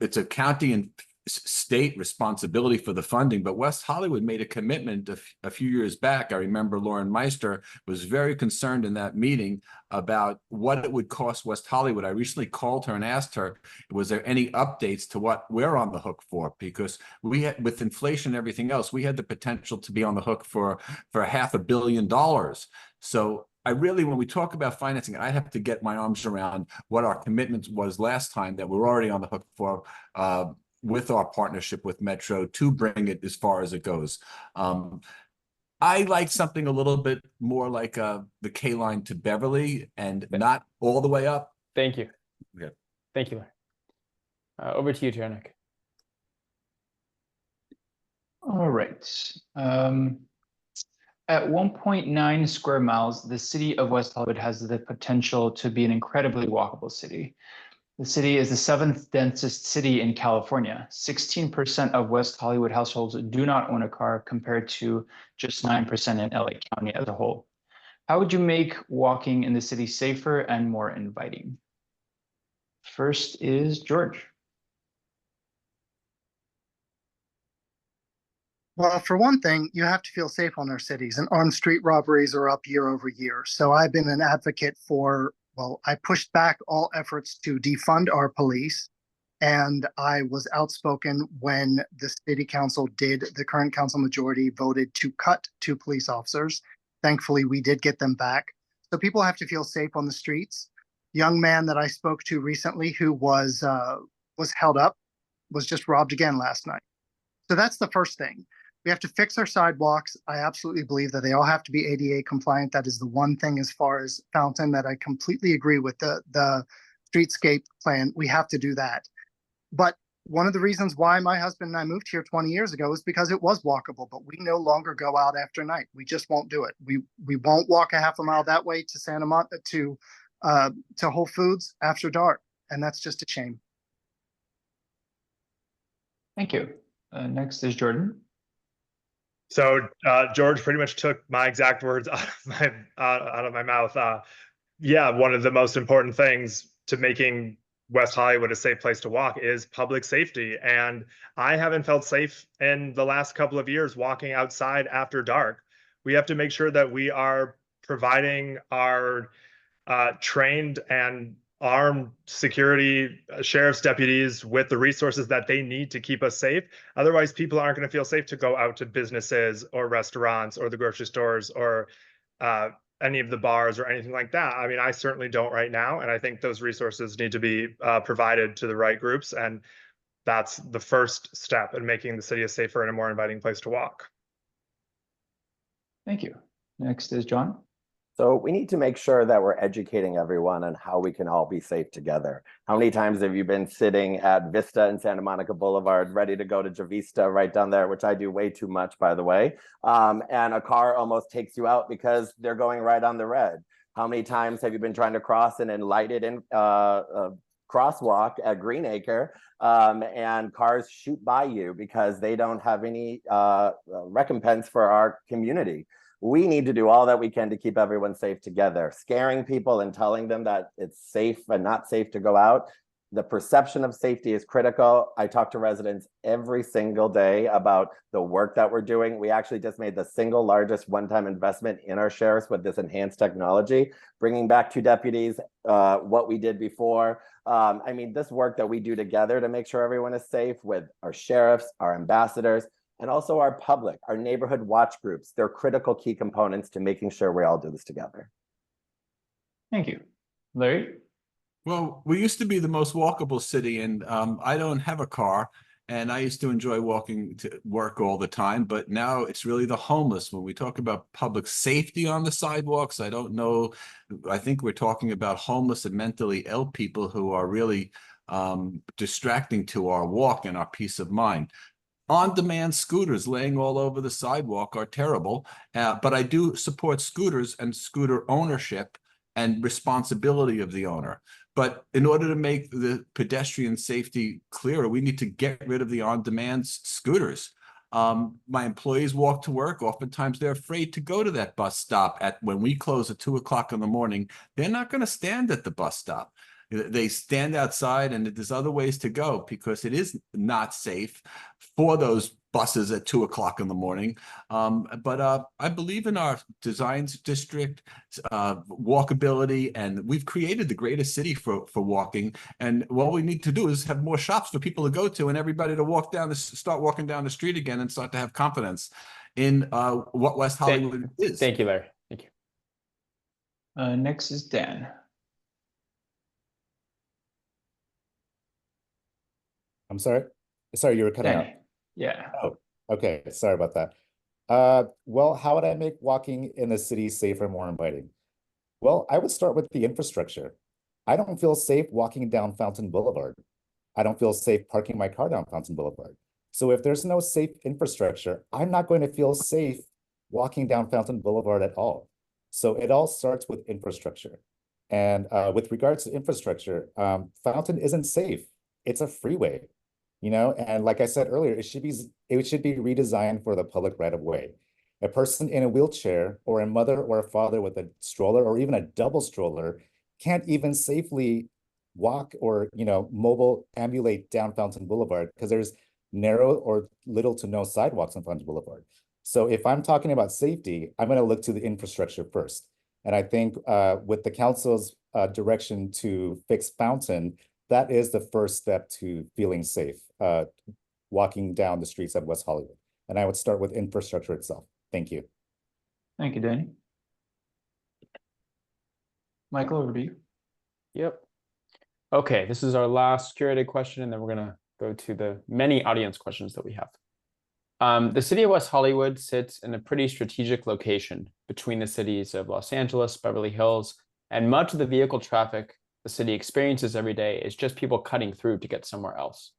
it's a county and state responsibility for the funding, but West Hollywood made a commitment a few years back. I remember Lauren Meister was very concerned in that meeting about what it would cost West Hollywood. I recently called her and asked her, was there any updates to what we're on the hook for? Because we had, with inflation and everything else, we had the potential to be on the hook for $500 million. So I really, when we talk about financing, I have to get my arms around what our commitment was last time that we're already on the hook for, with our partnership with Metro to bring it as far as it goes. I like something a little bit more like the K line to Beverly and not all the way up. Thank you. Yeah. Thank you. Over to you, Taranik. All right. At 1.9 square miles, the city of West Hollywood has the potential to be an incredibly walkable city. The city is the 7th densest city in California. 16% of West Hollywood households do not own a car compared to just 9% in LA County as a whole. How would you make walking in the city safer and more inviting? First is George. Well, for one thing, you have to feel safe on our cities, and armed street robberies are up year over year. So I've been an advocate for well, I pushed back all efforts to defund our police. And I was outspoken when the city council the current council majority voted to cut 2 police officers. Thankfully, we did get them back. So people have to feel safe on the streets. Young man that I spoke to recently who was held up was just robbed again last night. So that's the first thing. We have to fix our sidewalks. I absolutely believe that they all have to be ADA compliant. That is the one thing as far as Fountain that I completely agree with the streetscape plan. We have to do that. But one of the reasons why my husband and I moved here 20 years ago is because it was walkable, but we no longer go out after night. We just won't do it. We won't walk a half a mile that way to Santa Monica to Whole Foods after dark, and that's just a shame. Thank you. Next is Jordan. So George pretty much took my exact words out of my mouth. Yeah, one of the most important things to making West Hollywood a safe place to walk is public safety. And I haven't felt safe in the last couple of years walking outside after dark. We have to make sure that we are providing our trained and armed security sheriff's deputies with the resources that they need to keep us safe. Otherwise, people aren't going to feel safe to go out to businesses or restaurants or the grocery stores or any of the bars or anything like that. I mean, I certainly don't right now. And I think those resources need to be provided to the right groups. And that's the first step in making the city a safer and a more inviting place to walk. Thank you. Next is John. So we need to make sure that we're educating everyone on how we can all be safe together. How many times have you been sitting at Vista and Santa Monica Boulevard, ready to go to Vista right down there, which I do way too much, by the way, and a car almost takes you out because they're going right on the red? How many times have you been trying to cross an lighted crosswalk at Greenacre and cars shoot by you because they don't have any recompense for our community? We need to do all that we can to keep everyone safe together. Scaring people and telling them that it's safe and not safe to go out. The perception of safety is critical. I talk to residents every single day about the work that we're doing. We actually just made the single largest one-time investment in our sheriffs with this enhanced technology, bringing back 2 deputies, what we did before. I mean, this work that we do together to make sure everyone is safe with our sheriffs, our ambassadors, and also our public, our neighborhood watch groups. They're critical key components to making sure we all do this together. Thank you. Larry? Well, we used to be the most walkable city, and I don't have a car, and I used to enjoy walking to work all the time, but now it's really the homeless. When we talk about public safety on the sidewalks, I don't know, I think we're talking about homeless and mentally ill people who are really distracting to our walk and our peace of mind. On-demand scooters laying all over the sidewalk are terrible, but I do support scooters and scooter ownership and responsibility of the owner. But in order to make the pedestrian safety clearer, we need to get rid of the on-demand scooters. My employees walk to work. Oftentimes they're afraid to go to that bus stop when we close at 2 o'clock in the morning. They're not going to stand at the bus stop. They stand outside, and there's other ways to go because it is not safe for those buses at 2 o'clock in the morning. But I believe in our designs district, walkability, and we've created the greatest city for walking. And what we need to do is have more shops for people to go to and everybody to start walking down the street again and start to have confidence in what West Hollywood is. Thank you, Larry. Thank you. Next is Dan. I'm sorry. Sorry, you were cutting out. Yeah. Oh, okay. Sorry about that. Well, how would I make walking in the city safer, more inviting? Well, I would start with the infrastructure. I don't feel safe walking down Fountain Boulevard. I don't feel safe parking my car down Fountain Boulevard. So if there's no safe infrastructure, I'm not going to feel safe walking down Fountain Boulevard at all. So it all starts with infrastructure. And with regards to infrastructure, Fountain isn't safe. It's a freeway. You know, and like I said earlier, it should be redesigned for the public right of way. A person in a wheelchair or a mother or a father with a stroller or even a double stroller can't even safely walk or, you know, mobile ambulate down Fountain Boulevard because there's narrow or little to no sidewalks on Fountain Boulevard. So if I'm talking about safety, I'm going to look to the infrastructure first. And I think with the council's direction to fix Fountain, that is the first step to feeling safe, walking down the streets of West Hollywood. And I would start with infrastructure itself. Thank you. Thank you, Danny. Michael, over to you. Yep. Okay, this is our last curated question, and then we're gonna go to the many audience questions that we have. The city of West Hollywood sits in a pretty strategic location between the cities of Los Angeles, Beverly Hills, and much of the vehicle traffic the city experiences every day is just people cutting through to get somewhere else.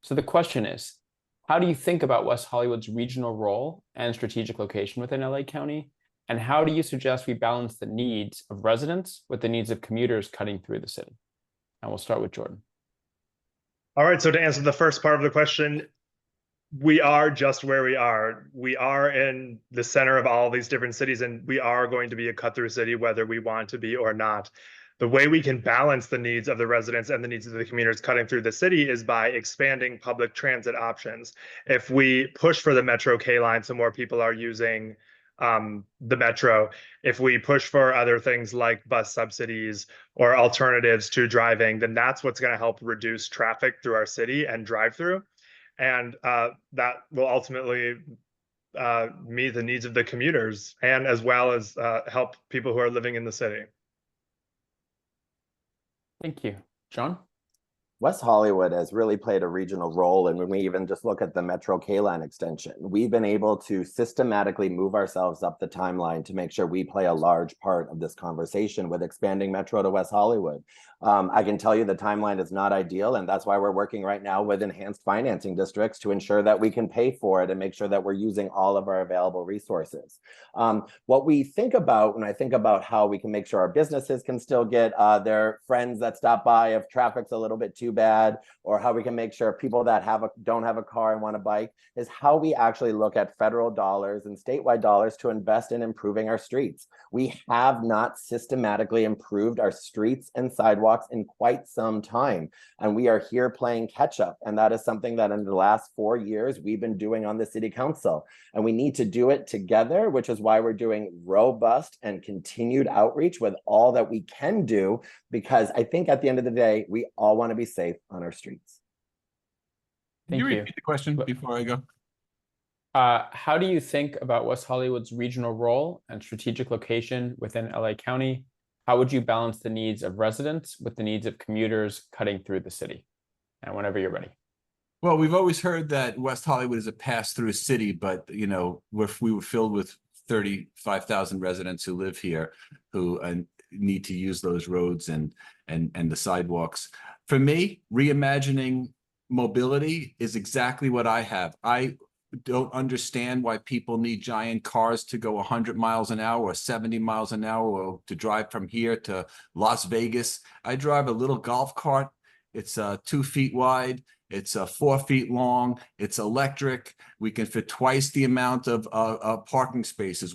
So the question is, how do you think about West Hollywood's regional role and strategic location within LA County? And how do you suggest we balance the needs of residents with the needs of commuters cutting through the city? And we'll start with Jordan. All right, so to answer the first part of the question, we are just where we are. We are in the center of all these different cities, and we are going to be a cut-through city, whether we want to be or not. The way we can balance the needs of the residents and the needs of the commuters cutting through the city is by expanding public transit options. If we push for the Metro K line so more people are using the Metro, if we push for other things like bus subsidies or alternatives to driving, then that's what's going to help reduce traffic through our city and drive through. And that will ultimately meet the needs of the commuters and as well as help people who are living in the city. Thank you. John? West Hollywood has really played a regional role. And when we even just look at the Metro K-line extension, we've been able to systematically move ourselves up the timeline to make sure we play a large part of this conversation with expanding Metro to West Hollywood. I can tell you the timeline is not ideal, and that's why we're working right now with enhanced financing districts to ensure that we can pay for it and make sure that we're using all of our available resources. What we think about when I think about how we can make sure our businesses can still get their friends that stop by if traffic's a little bit too bad, or how we can make sure people that don't have a car and want a bike, is how we actually look at federal dollars and statewide dollars to invest in improving our streets. We have not systematically improved our streets and sidewalks in quite some time, and we are here playing catch up. And that is something that in the last 4 years we've been doing on the city council, and we need to do it together, which is why we're doing robust and continued outreach with all that we can do, because I think at the end of the day, we all want to be safe on our streets. Can you repeat the question before I go? How do you think about West Hollywood's regional role and strategic location within LA County? How would you balance the needs of residents with the needs of commuters cutting through the city? And whenever you're ready. Well, we've always heard that West Hollywood is a pass-through city, but you know, we were filled with 35,000 residents who live here who need to use those roads and the sidewalks. For me, reimagining mobility is exactly what I have. I don't understand why people need giant cars to go 100 miles an hour or 70 miles an hour or to drive from here to Las Vegas. I drive a little golf cart. It's 2 feet wide. It's 4 feet long. It's electric. We can fit twice the amount of parking spaces.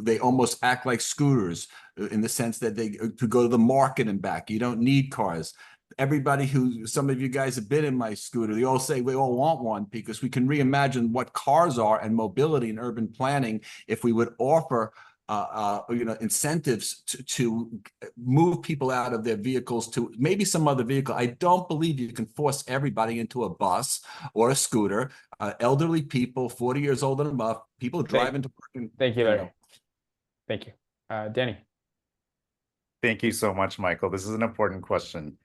They almost act like scooters in the sense that they could go to the market and back. You don't need cars. Some of you guys have been in my scooter. They all say we all want one because we can reimagine what cars are and mobility and urban planning if we would offer incentives to move people out of their vehicles to maybe some other vehicle. I don't believe you can force everybody into a bus or a scooter. Elderly people, 40 years old and above, people driving to work. Thank you, Larry. Thank you. Danny. Thank you so much, Michael. This is an important question.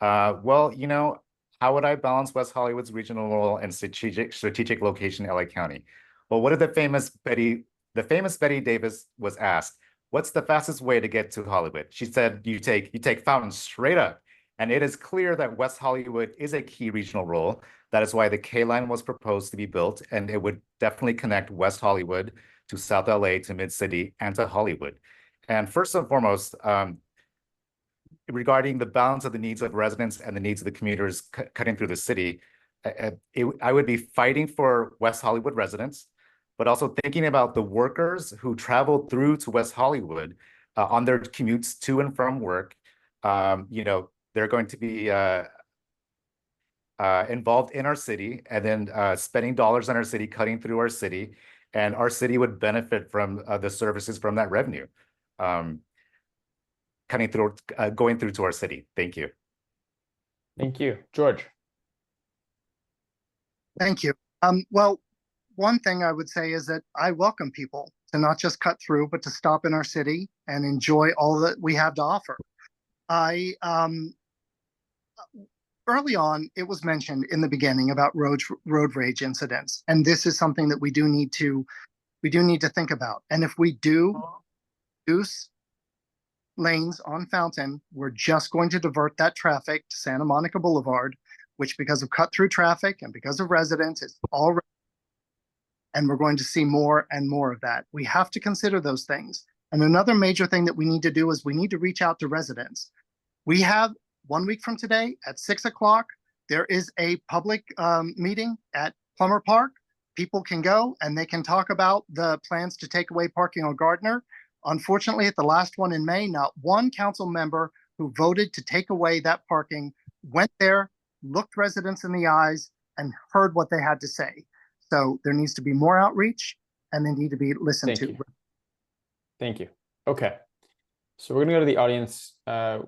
Well, you know, how would I balance West Hollywood's regional role and strategic location in LA County? Well, what did the famous Betty Davis was asked, what's the fastest way to get to Hollywood? She said, you take Fountain straight up. And it is clear that West Hollywood is a key regional role. That is why the K-line was proposed to be built, and it would definitely connect West Hollywood to South LA, to Mid-City, and to Hollywood. And first and foremost, regarding the balance of the needs of residents and the needs of the commuters cutting through the city, I would be fighting for West Hollywood residents, but also thinking about the workers who travel through to West Hollywood on their commutes to and from work. You know, they're going to be involved in our city and then spending dollars on our city, cutting through our city, and our city would benefit from the services from that revenue. going through to our city. Thank you. Thank you. George. Thank you. Well, one thing I would say is that I welcome people to not just cut through, but to stop in our city and enjoy all that we have to offer. Early on, it was mentioned in the beginning about road rage incidents, and this is something that we do need to think about. And if we do reduce lanes on Fountain, we're just going to divert that traffic to Santa Monica Boulevard, which, because of cut-through traffic and because of residents, it's already, and we're going to see more and more of that. We have to consider those things. And another major thing that we need to do is we need to reach out to residents. We have 1 week from today at 6 o'clock, there is a public meeting at Plummer Park. People can go and they can talk about the plans to take away parking on Gardner. Unfortunately, at the last one in May, not one council member who voted to take away that parking went there, looked residents in the eyes, and heard what they had to say. So there needs to be more outreach, and they need to be listened to. Thank you. Okay. So we're going to go to the audience.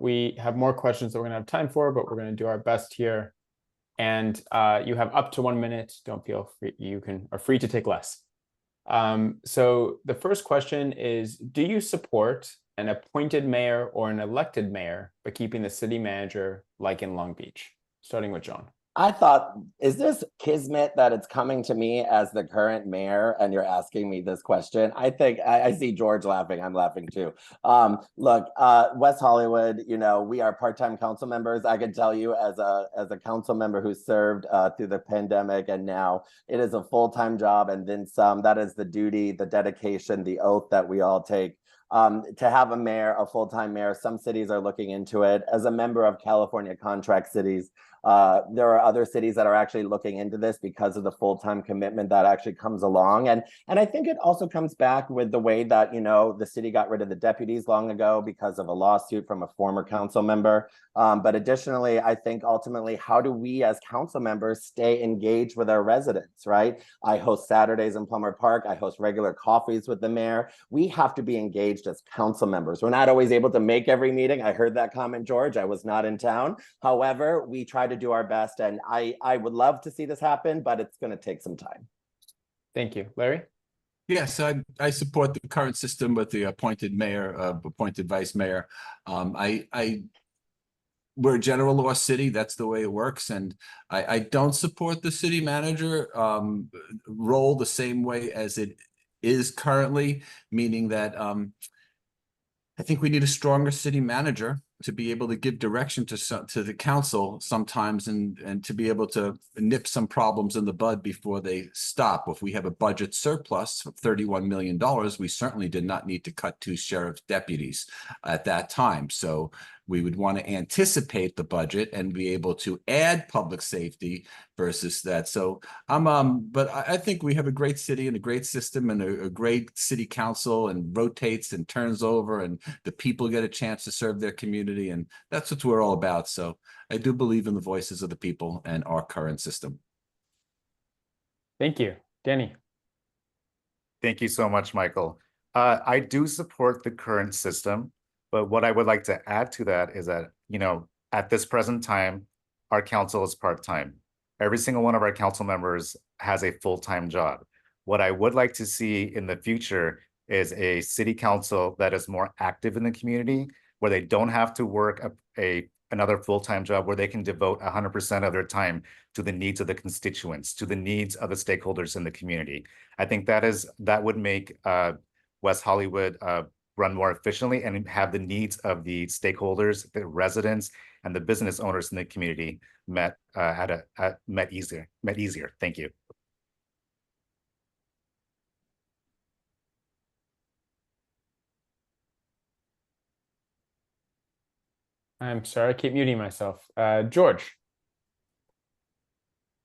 We have more questions that we're going to have time for, but we're going to do our best here. And you have up to 1 minute. Don't feel free. You are free to take less. So the first question is, do you support an appointed mayor or an elected mayor, but keeping the city manager like in Long Beach? Starting with John. I thought, is this kismet that it's coming to me as the current mayor and you're asking me this question? I think I see George laughing. I'm laughing too. Look, West Hollywood, you know, we are part-time council members. I can tell you as a council member who served through the pandemic, and now it is a full-time job and then some. That is the duty, the dedication, the oath that we all take. To have a mayor, a full-time mayor, some cities are looking into it. As a member of California Contract Cities, there are other cities that are actually looking into this because of the full-time commitment that actually comes along. And I think it also comes back with the way that, you know, the city got rid of the deputies long ago because of a lawsuit from a former council member. But additionally, I think ultimately, how do we as council members stay engaged with our residents, right? I host Saturdays in Plummer Park. I host regular coffees with the mayor. We have to be engaged as council members. We're not always able to make every meeting. I heard that comment, George. I was not in town. However, we try to do our best, and I would love to see this happen, but it's going to take some time. Thank you. Larry? Yes, I support the current system with the appointed mayor, appointed vice mayor. We're a general law city. That's the way it works. And I don't support the city manager role the same way as it is currently, meaning that I think we need a stronger city manager to be able to give direction to the council sometimes, and to be able to nip some problems in the bud before they stop. If we have a budget surplus of $31 million, we certainly did not need to cut 2 sheriff's deputies at that time. So we would want to anticipate the budget and be able to add public safety versus that. So but I think we have a great city and a great system and a great city council, and rotates and turns over, and the people get a chance to serve their community. And that's what we're all about. So I do believe in the voices of the people and our current system. Thank you. Danny? Thank you so much, Michael. I do support the current system, but what I would like to add to that is that, you know, at this present time, our council is part-time. Every single one of our council members has a full-time job. What I would like to see in the future is a city council that is more active in the community, where they don't have to work another full-time job, where they can devote 100% of their time to the needs of the constituents, to the needs of the stakeholders in the community. I think that would make West Hollywood run more efficiently and have the needs of the stakeholders, the residents, and the business owners in the community met easier. Thank you. I'm sorry, I keep muting myself. George?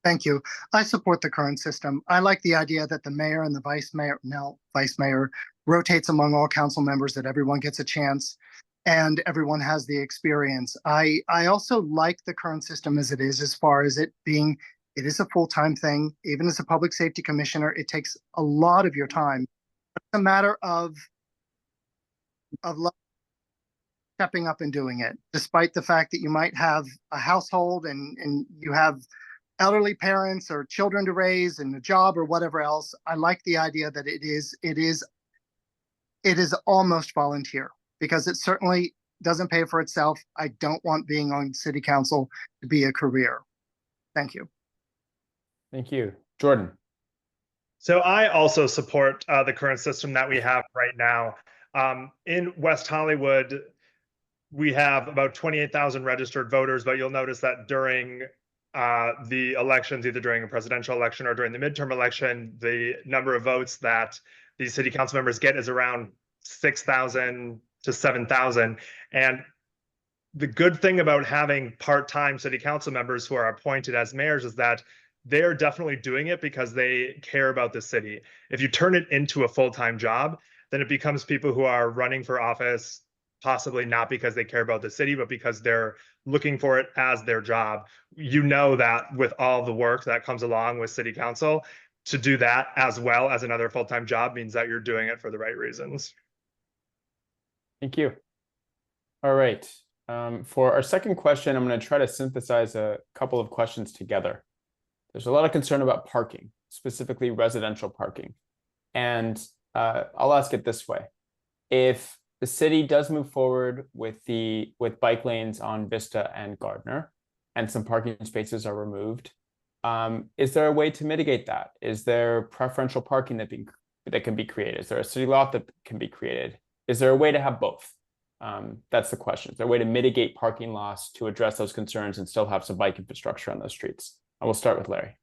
Thank you. I support the current system. I like the idea that the mayor and the vice mayor rotates among all council members, that everyone gets a chance and everyone has the experience. I also like the current system as it is, as far as it is a full-time thing. Even as a public safety commissioner, it takes a lot of your time. It's a matter of stepping up and doing it, despite the fact that you might have a household and you have elderly parents or children to raise and a job or whatever else. I like the idea that it is almost volunteer, because it certainly doesn't pay for itself. I don't want being on city council to be a career. Thank you. Thank you. Jordan. So I also support the current system that we have right now. In West Hollywood, we have about 28,000 registered voters, but you'll notice that during the elections, either during a presidential election or during the midterm election, the number of votes that these city council members get is around 6,000 to 7,000. And the good thing about having part-time city council members who are appointed as mayors is that they're definitely doing it because they care about the city. If you turn it into a full-time job, then it becomes people who are running for office, possibly not because they care about the city, but because they're looking for it as their job. You know that with all the work that comes along with city council, to do that as well as another full-time job means that you're doing it for the right reasons. Thank you. All right. For our second question, I'm going to try to synthesize a couple of questions together. There's a lot of concern about parking, specifically residential parking. And I'll ask it this way. If the city does move forward with bike lanes on Vista and Gardner, and some parking spaces are removed, is there a way to mitigate that? Is there preferential parking that can be created? Is there a city lot that can be created? Is there a way to have both? That's the question. Is there a way to mitigate parking loss to address those concerns and still have some bike infrastructure on those streets? I will start with Larry.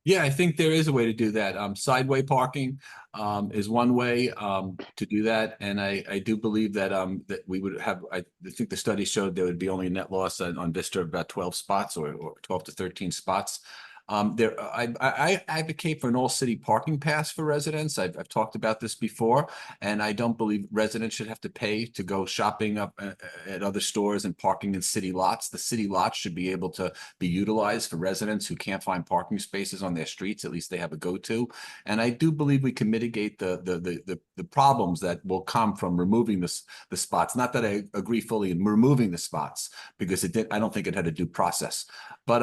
Yeah, I think there is a way to do that. Sideway parking is one way to do that, and I do believe that that we would have. I think the study showed there would be only a net loss on Vista of about 12 spots or 12 to 13 spots. I advocate for an all-city parking pass for residents. I've talked about this before, and I don't believe residents should have to pay to go shopping up at other stores and parking in city lots. The city lots should be able to be utilized for residents who can't find parking spaces on their streets. At least they have a go-to. And I do believe we can mitigate the problems that will come from removing the spots. Not that I agree fully in removing the spots, because I don't think it had a due process. But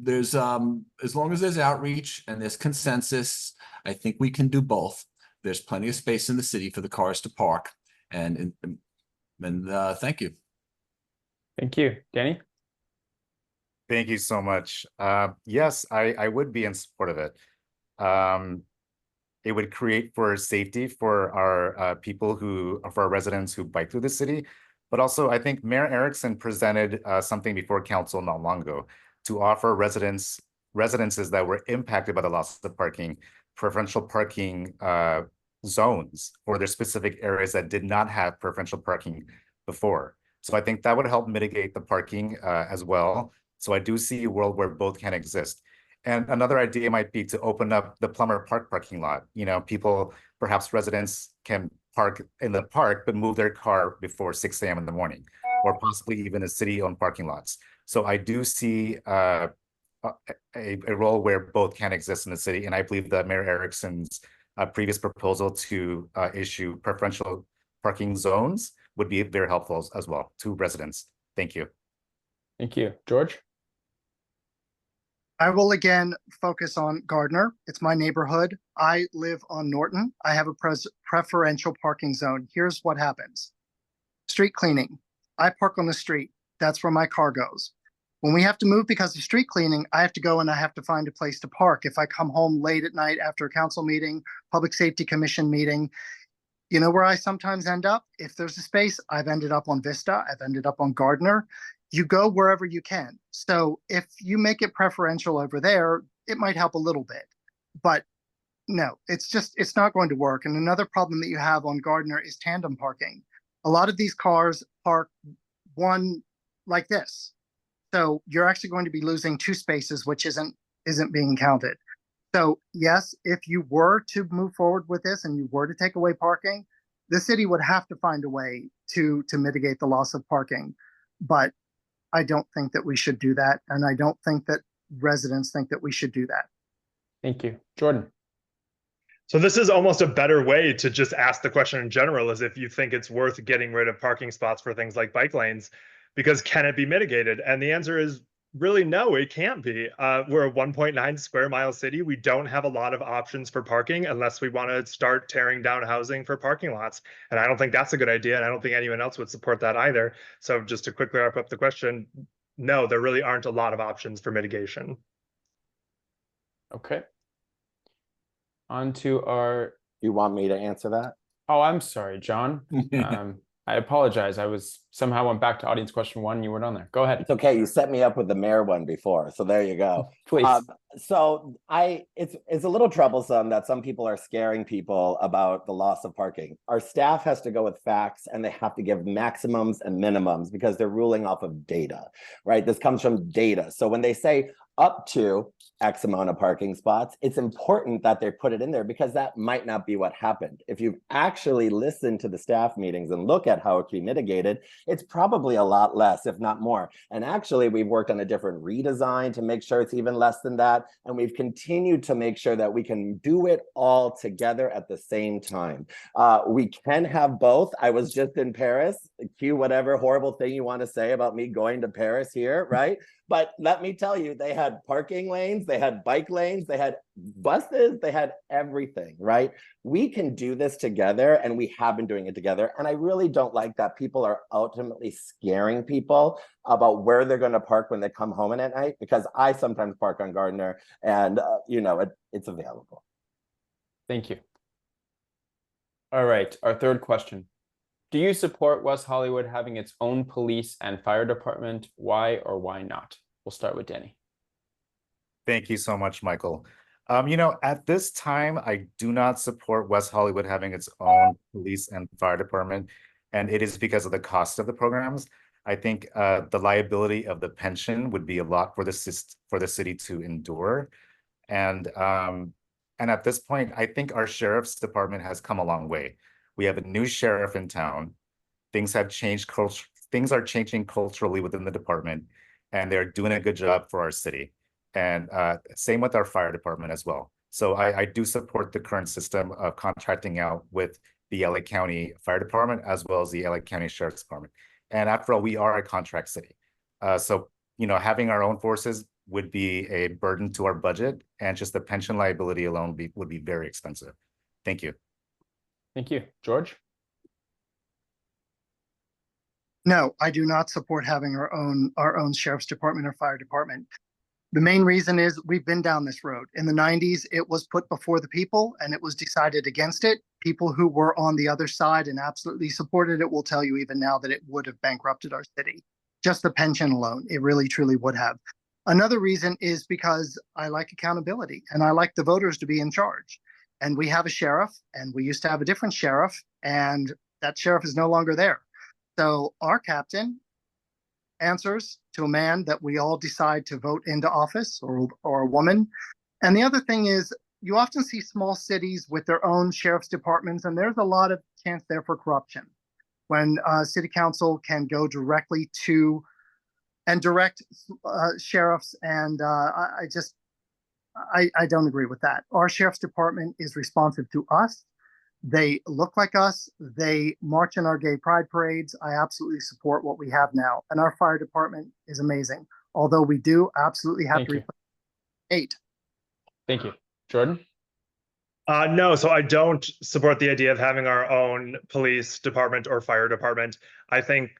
there's as long as there's outreach and there's consensus, I think we can do both. There's plenty of space in the city for the cars to park, and thank you. Thank you. Danny? Thank you so much. Yes, I would be in support of it. It would create for safety for our for our residents who bike through the city. But also, I think Mayor Erickson presented something before council not long ago, to offer residences that were impacted by the loss of parking, preferential parking zones for their specific areas that did not have preferential parking before. So I think that would help mitigate the parking as well. So I do see a world where both can exist. And another idea might be to open up the Plummer Park parking lot. You know, perhaps residents can park in the park, but move their car before 6 a.m. in the morning, or possibly even a city-owned parking lots. So I do see a role where both can exist in the city. And I believe that Mayor Erickson's previous proposal to issue preferential parking zones would be very helpful as well to residents. Thank you. Thank you. George? I will again focus on Gardner. It's my neighborhood. I live on Norton. I have a preferential parking zone. Here's what happens. Street cleaning. I park on the street. That's where my car goes. When we have to move because of street cleaning, I have to go and I have to find a place to park. If I come home late at night after a council meeting, public safety commission meeting, you know where I sometimes end up? If there's a space, I've ended up on Vista. I've ended up on Gardner. You go wherever you can. So if you make it preferential over there, it might help a little bit. But no, it's not going to work. And another problem that you have on Gardner is tandem parking. A lot of these cars park one like this. So you're actually going to be losing 2 spaces, which isn't being counted. So yes, if you were to move forward with this and you were to take away parking, the city would have to find a way to mitigate the loss of parking. But I don't think that we should do that. And I don't think that residents think that we should do that. Thank you. Jordan? So this is almost a better way to just ask the question in general, is if you think it's worth getting rid of parking spots for things like bike lanes, because can it be mitigated? And the answer is really no, it can't be. We're a 1.9 square mile city. We don't have a lot of options for parking unless we want to start tearing down housing for parking lots. And I don't think that's a good idea. And I don't think anyone else would support that either. So just to quickly wrap up the question, no, there really aren't a lot of options for mitigation. Okay. On to our. You want me to answer that? Oh, I'm sorry, John. I apologize. I somehow went back to audience question 1 and you weren't on there. Go ahead. It's okay. You set me up with the mayor one before, so there you go. Please. So it's a little troublesome that some people are scaring people about the loss of parking. Our staff has to go with facts and they have to give maximums and minimums because they're ruling off of data, right? This comes from data. So when they say up to X amount of parking spots, it's important that they put it in there because that might not be what happened. If you've actually listened to the staff meetings and look at how it can be mitigated, it's probably a lot less, if not more. And actually, we've worked on a different redesign to make sure it's even less than that. And we've continued to make sure that we can do it all together at the same time. We can have both. I was just in Paris. Cue whatever horrible thing you want to say about me going to Paris here, right? But let me tell you, they had parking lanes, they had bike lanes, they had buses, they had everything, right? We can do this together and we have been doing it together. And I really don't like that people are ultimately scaring people about where they're going to park when they come home at night, because I sometimes park on Gardner and, it's available. Thank you. All right, our third question. Do you support West Hollywood having its own police and fire department? Why or why not? We'll start with Danny. Thank you so much, Michael. At this time, I do not support West Hollywood having its own police and fire department, and it is because of the cost of the programs. I think the liability of the pension would be a lot for the city to endure, and at this point, I think our sheriff's department has come a long way. We have a new sheriff in town. Things have changed. Things are changing culturally within the department, and they're doing a good job for our city. And same with our fire department as well. So I do support the current system of contracting out with the LA County Fire Department as well as the LA County Sheriff's Department. And after all, we are a contract city. So having our own forces would be a burden to our budget, and just the pension liability alone would be very expensive. Thank you. Thank you. George? No, I do not support having our own sheriff's department or fire department. The main reason is we've been down this road. In the 90s, it was put before the people and it was decided against it. People who were on the other side and absolutely supported it will tell you even now that it would have bankrupted our city. Just the pension alone, it really, truly would have. Another reason is because I like accountability and I like the voters to be in charge. And we have a sheriff, and we used to have a different sheriff, and that sheriff is no longer there. So our captain answers to a man that we all decide to vote into office, or a woman. And the other thing is, you often see small cities with their own sheriff's departments, and there's a lot of chance there for corruption. When city council can go directly to and direct sheriffs, and I don't agree with that. Our sheriff's department is responsive to us. They look like us. They march in our gay pride parades. I absolutely support what we have now. And our fire department is amazing. Although we do absolutely have to replace 8. Thank you. Jordan? No, so I don't support the idea of having our own police department or fire department. I think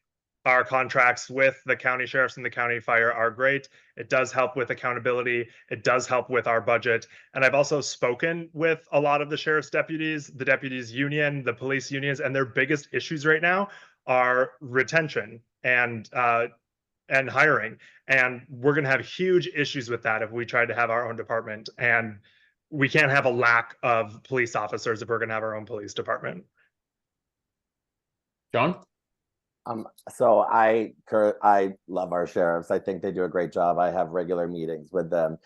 our contracts with the county sheriffs and the county fire are great. It does help with accountability. It does help with our budget. And I've also spoken with a lot of the sheriff's deputies, the deputies union, the police unions, and their biggest issues right now are retention and hiring. And we're going to have huge issues with that if we try to have our own department. And we can't have a lack of police officers if we're going to have our own police department. John? So I love our sheriffs. I think they do a great job. I have regular meetings with them.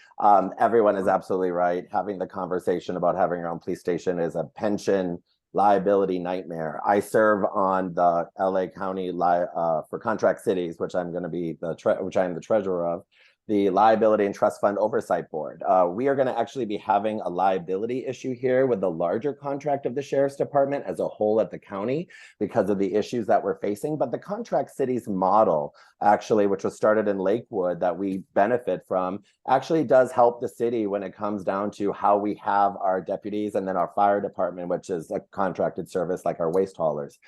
Everyone is absolutely right. Having the conversation about having your own police station is a pension liability nightmare. I serve on the LA County for contract cities, which I'm going to be which I am the treasurer of. the Liability and Trust Fund Oversight Board. We are going to actually be having a liability issue here with the larger contract of the Sheriff's Department as a whole at the county because of the issues that we're facing. But the contract cities model, actually, which was started in Lakewood that we benefit from, actually does help the city when it comes down to how we have our deputies and then our fire department, which is a contracted service like our waste haulers.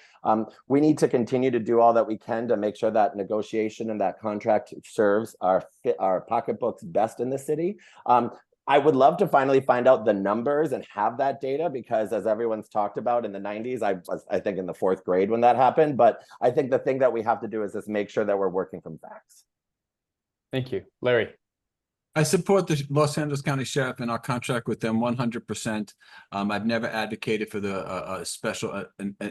We need to continue to do all that we can to make sure that negotiation and that contract serves our pocketbooks best in the city. I would love to finally find out the numbers and have that data, because as everyone's talked about in the 90s, I was, I think, in the 4th grade when that happened. But I think the thing that we have to do is just make sure that we're working from facts. Thank you. Larry. I support the Los Angeles County Sheriff and our contract with them 100%. I've never advocated for the special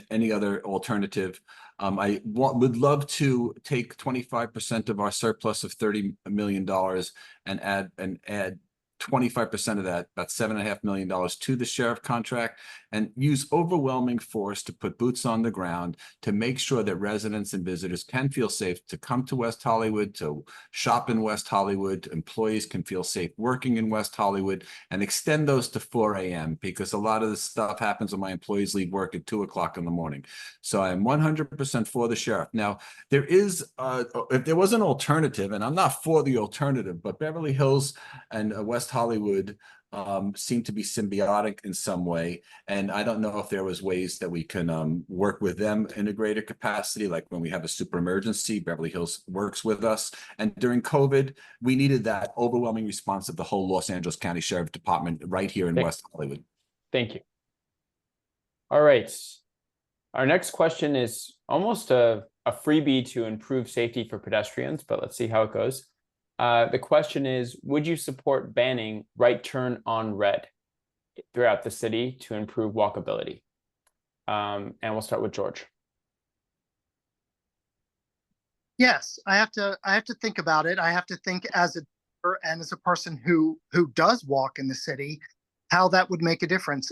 any other alternative. I would love to take 25% of our surplus of $30 million and add 25% of that, about $7.5 million, to the sheriff contract, and use overwhelming force to put boots on the ground to make sure that residents and visitors can feel safe to come to West Hollywood, to shop in West Hollywood. Employees can feel safe working in West Hollywood, and extend those to 4 a.m. because a lot of this stuff happens when my employees leave work at 2 o'clock in the morning. So I'm 100% for the sheriff. Now, there is, if there was an alternative, and I'm not for the alternative, but Beverly Hills and West Hollywood seem to be symbiotic in some way, and I don't know if there was ways that we can work with them in a greater capacity, like when we have a super emergency, Beverly Hills works with us. And during COVID, we needed that overwhelming response of the whole Los Angeles County Sheriff Department right here in West Hollywood. Thank you. All right, our next question is almost a freebie to improve safety for pedestrians, but let's see how it goes. The question is, would you support banning right turn on red throughout the city to improve walkability? And we'll start with George. Yes, I have to think about it. I have to think as a driver and as a person who does walk in the city, how that would make a difference.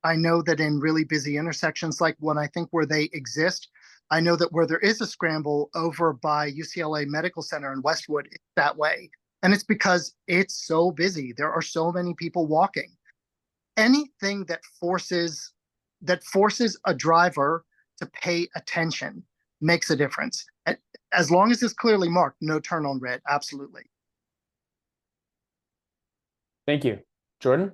I know that in really busy intersections, like when I think where they exist, I know that where there is a scramble over by UCLA Medical Center in Westwood, it's that way. And it's because it's so busy. There are so many people walking. Anything that forces a driver to pay attention makes a difference. As long as it's clearly marked, no turn on red, absolutely. Thank you. Jordan?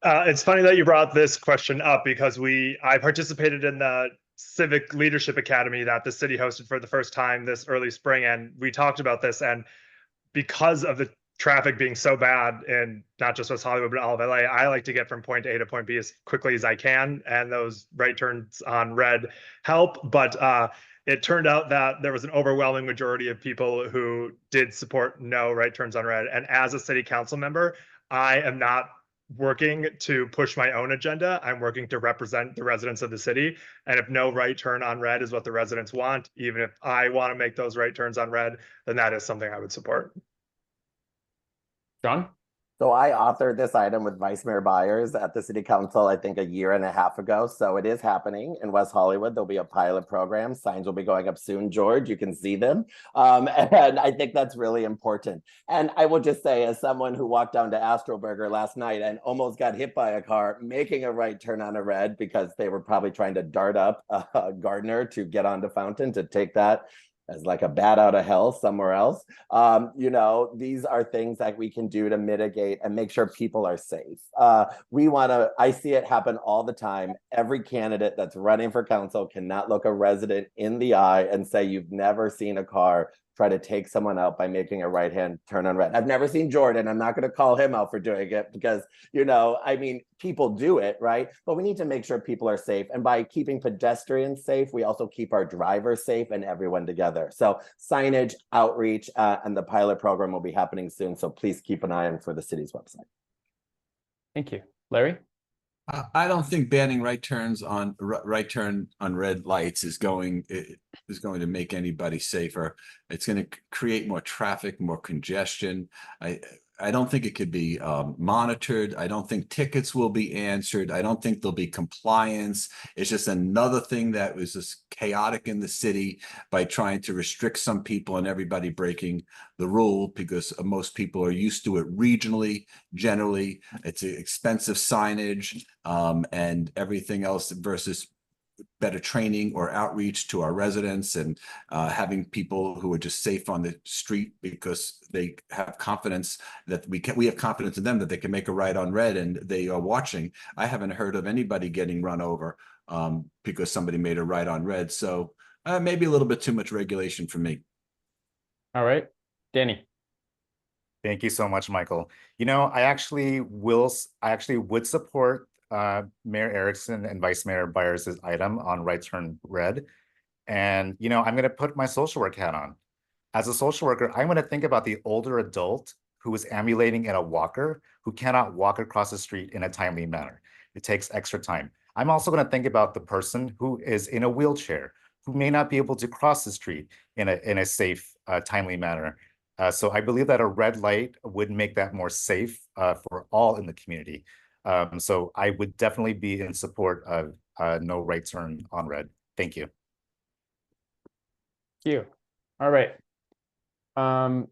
It's funny that you brought this question up, because I participated in the Civic Leadership Academy that the city hosted for the first time this early spring, and we talked about this. And because of the traffic being so bad in not just West Hollywood but all of LA, I like to get from point A to point B as quickly as I can, and those right turns on red help. But it turned out that there was an overwhelming majority of people who did support no right turns on red. And as a city council member, I am not working to push my own agenda. I'm working to represent the residents of the city. And if no right turn on red is what the residents want, even if I want to make those right turns on red, then that is something I would support. John? So I authored this item with Vice Mayor Byers at the City Council, I think 1.5 years ago. So it is happening in West Hollywood. There'll be a pilot program. Signs will be going up soon, George. You can see them. And I think that's really important. And I will just say, as someone who walked down to Astroburger last night and almost got hit by a car making a right turn on a red because they were probably trying to dart up Gardner to get onto Fountain to take that as like a bat out of hell somewhere else. You know, these are things that we can do to mitigate and make sure people are safe. I see it happen all the time. Every candidate that's running for council cannot look a resident in the eye and say you've never seen a car try to take someone out by making a right-hand turn on red. I've never seen Jordan. I'm not going to call him out for doing it because, you know, I mean, people do it, right? But we need to make sure people are safe. And by keeping pedestrians safe, we also keep our drivers safe and everyone together. So signage, outreach, and the pilot program will be happening soon. So please keep an eye on for the city's website. Thank you. Larry? I don't think banning right turn on red lights is going to make anybody safer. It's going to create more traffic, more congestion. I don't think it could be monitored. I don't think tickets will be answered. I don't think there'll be compliance. It's just another thing that was just chaotic in the city by trying to restrict some people and everybody breaking the rule, because most people are used to it regionally. Generally, it's expensive signage and everything else versus better training or outreach to our residents, and having people who are just safe on the street because they have confidence that we have confidence in them that they can make a right on red and they are watching. I haven't heard of anybody getting run over because somebody made a right on red. So maybe a little bit too much regulation for me. All right, Danny. Thank you so much, Michael. You know, I actually would support Mayor Erickson and Vice Mayor Byers' item on right turn red. And, you know, I'm going to put my social work hat on. As a social worker, I'm going to think about the older adult who is ambulating in a walker, who cannot walk across the street in a timely manner. It takes extra time. I'm also going to think about the person who is in a wheelchair, who may not be able to cross the street in a safe, timely manner. So I believe that a red light would make that more safe for all in the community. So I would definitely be in support of no right turn on red. Thank you. Thank you. All right. Our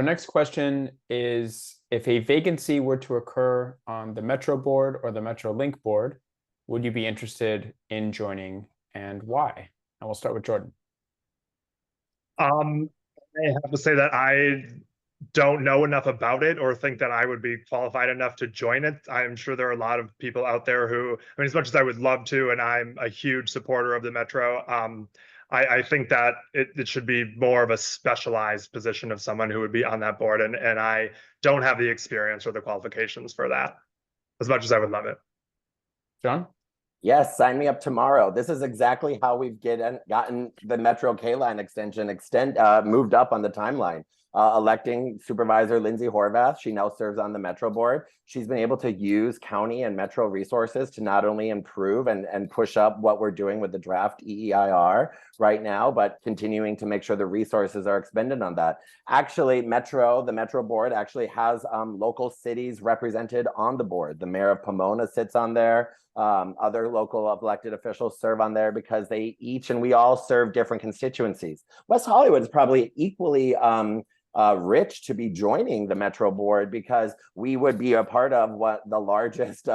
next question is, if a vacancy were to occur on the Metro board or the Metro Link board, would you be interested in joining, and why? And we'll start with Jordan. I have to say that I don't know enough about it or think that I would be qualified enough to join it. I'm sure there are a lot of people out there who, I mean, as much as I would love to, and I'm a huge supporter of the Metro, I think that it should be more of a specialized position of someone who would be on that board. And I don't have the experience or the qualifications for that, as much as I would love it. John? Yes, sign me up tomorrow. This is exactly how we've gotten the Metro K-line extension moved up on the timeline. Electing Supervisor Lindsay Horvath. She now serves on the Metro board. She's been able to use county and Metro resources to not only improve and push up what we're doing with the draft EEIR right now, but continuing to make sure the resources are expended on that. Actually, the Metro board actually has local cities represented on the board. The mayor of Pomona sits on there. Other local elected officials serve on there because we all serve different constituencies. West Hollywood is probably equally rich to be joining the Metro board, because we would be a part of what the largest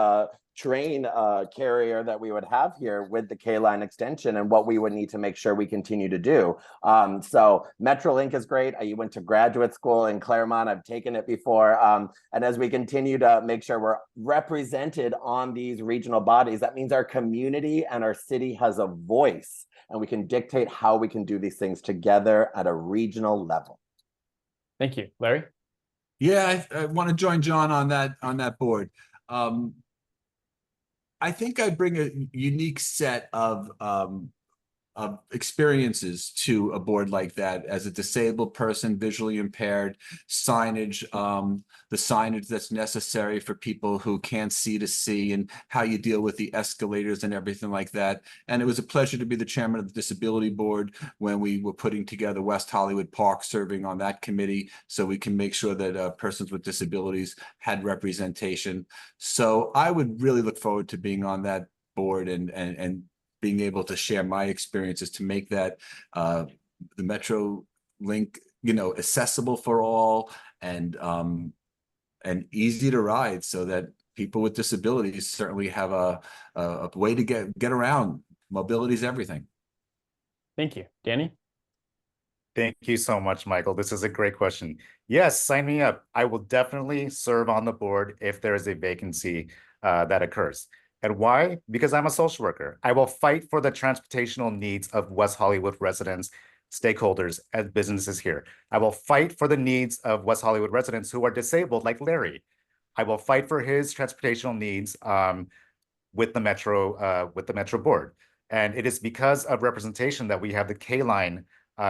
train carrier that we would have here with the K-line extension, and what we would need to make sure we continue to do. So Metrolink is great. I went to graduate school in Claremont. I've taken it before. And as we continue to make sure we're represented on these regional bodies, that means our community and our city has a voice, and we can dictate how we can do these things together at a regional level. Thank you. Larry? Yeah, I want to join John on that board. I think I bring a unique set of experiences to a board like that as a disabled person, visually impaired, signage, the signage that's necessary for people who can't see to see, and how you deal with the escalators and everything like that. And it was a pleasure to be the chairman of the disability board when we were putting together West Hollywood Park, serving on that committee, so we can make sure that persons with disabilities had representation. So I would really look forward to being on that board and being able to share my experiences to make that the Metro Link, accessible for all and easy to ride, so that people with disabilities certainly have a way to get around. Mobility is everything. Thank you. Danny? Thank you so much, Michael. This is a great question. Yes, sign me up. I will definitely serve on the board if there is a vacancy that occurs. And why? Because I'm a social worker. I will fight for the transportational needs of West Hollywood residents, stakeholders, and businesses here. I will fight for the needs of West Hollywood residents who are disabled, like Larry. I will fight for his transportational needs with the Metro board. And it is because of representation that we have the K-line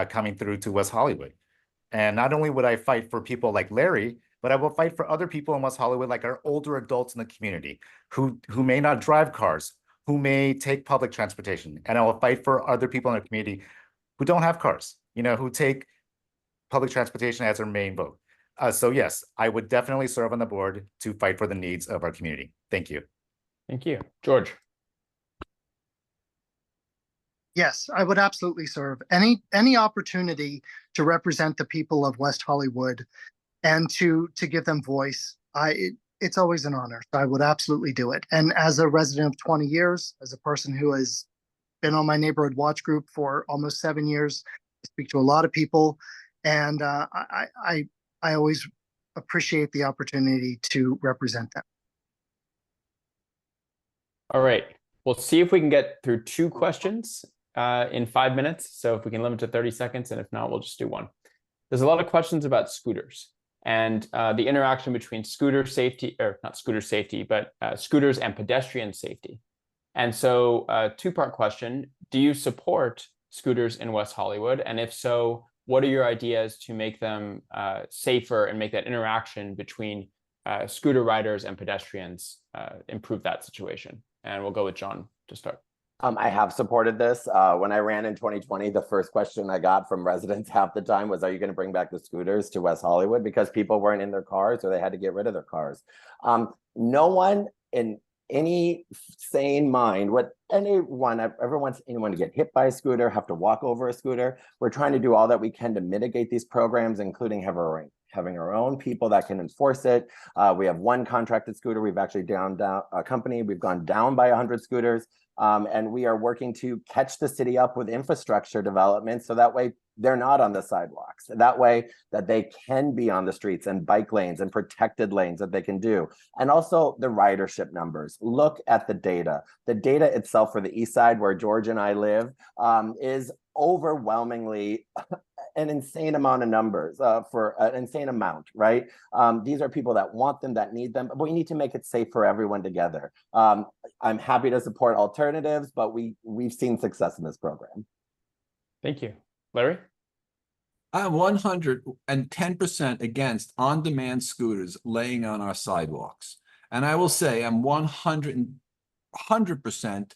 coming through to West Hollywood. And not only would I fight for people like Larry, but I will fight for other people in West Hollywood, like our older adults in the community who may not drive cars, who may take public transportation. And I will fight for other people in the community who don't have cars, who take public transportation as their main vote. So yes, I would definitely serve on the board to fight for the needs of our community. Thank you. Thank you. George. Yes, I would absolutely serve. Any opportunity to represent the people of West Hollywood and to give them voice, it's always an honor. So I would absolutely do it. And as a resident of 20 years, as a person who has been on my neighborhood watch group for almost 7 years, I speak to a lot of people, and I always appreciate the opportunity to represent them. All right. We'll see if we can get through 2 questions in 5 minutes. So if we can limit to 30 seconds, and if not, we'll just do 1. There's a lot of questions about scooters and the interaction between scooter safety, or not scooter safety, but scooters and pedestrian safety. And so 2-part question, do you support scooters in West Hollywood? And if so, what are your ideas to make them safer and make that interaction between scooter riders and pedestrians improve that situation? And we'll go with John to start. I have supported this. When I ran in 2020, the first question I got from residents half the time was, are you going to bring back the scooters to West Hollywood? Because people weren't in their cars or they had to get rid of their cars. No one in any sane mind would ever wants anyone to get hit by a scooter, have to walk over a scooter. We're trying to do all that we can to mitigate these programs, including having our own people that can enforce it. We have 1 contracted scooter. We've actually down a company. We've gone down by 100 scooters. And we are working to catch the city up with infrastructure development so that way they're not on the sidewalks. That way that they can be on the streets and bike lanes and protected lanes that they can do. And also the ridership numbers. Look at the data. The data itself for the east side where George and I live is overwhelmingly an insane amount of numbers for an insane amount, right? These are people that want them, that need them, but we need to make it safe for everyone together. I'm happy to support alternatives, but we've seen success in this program. Thank you. Larry? I'm 110% against on-demand scooters laying on our sidewalks. And I will say I'm 100%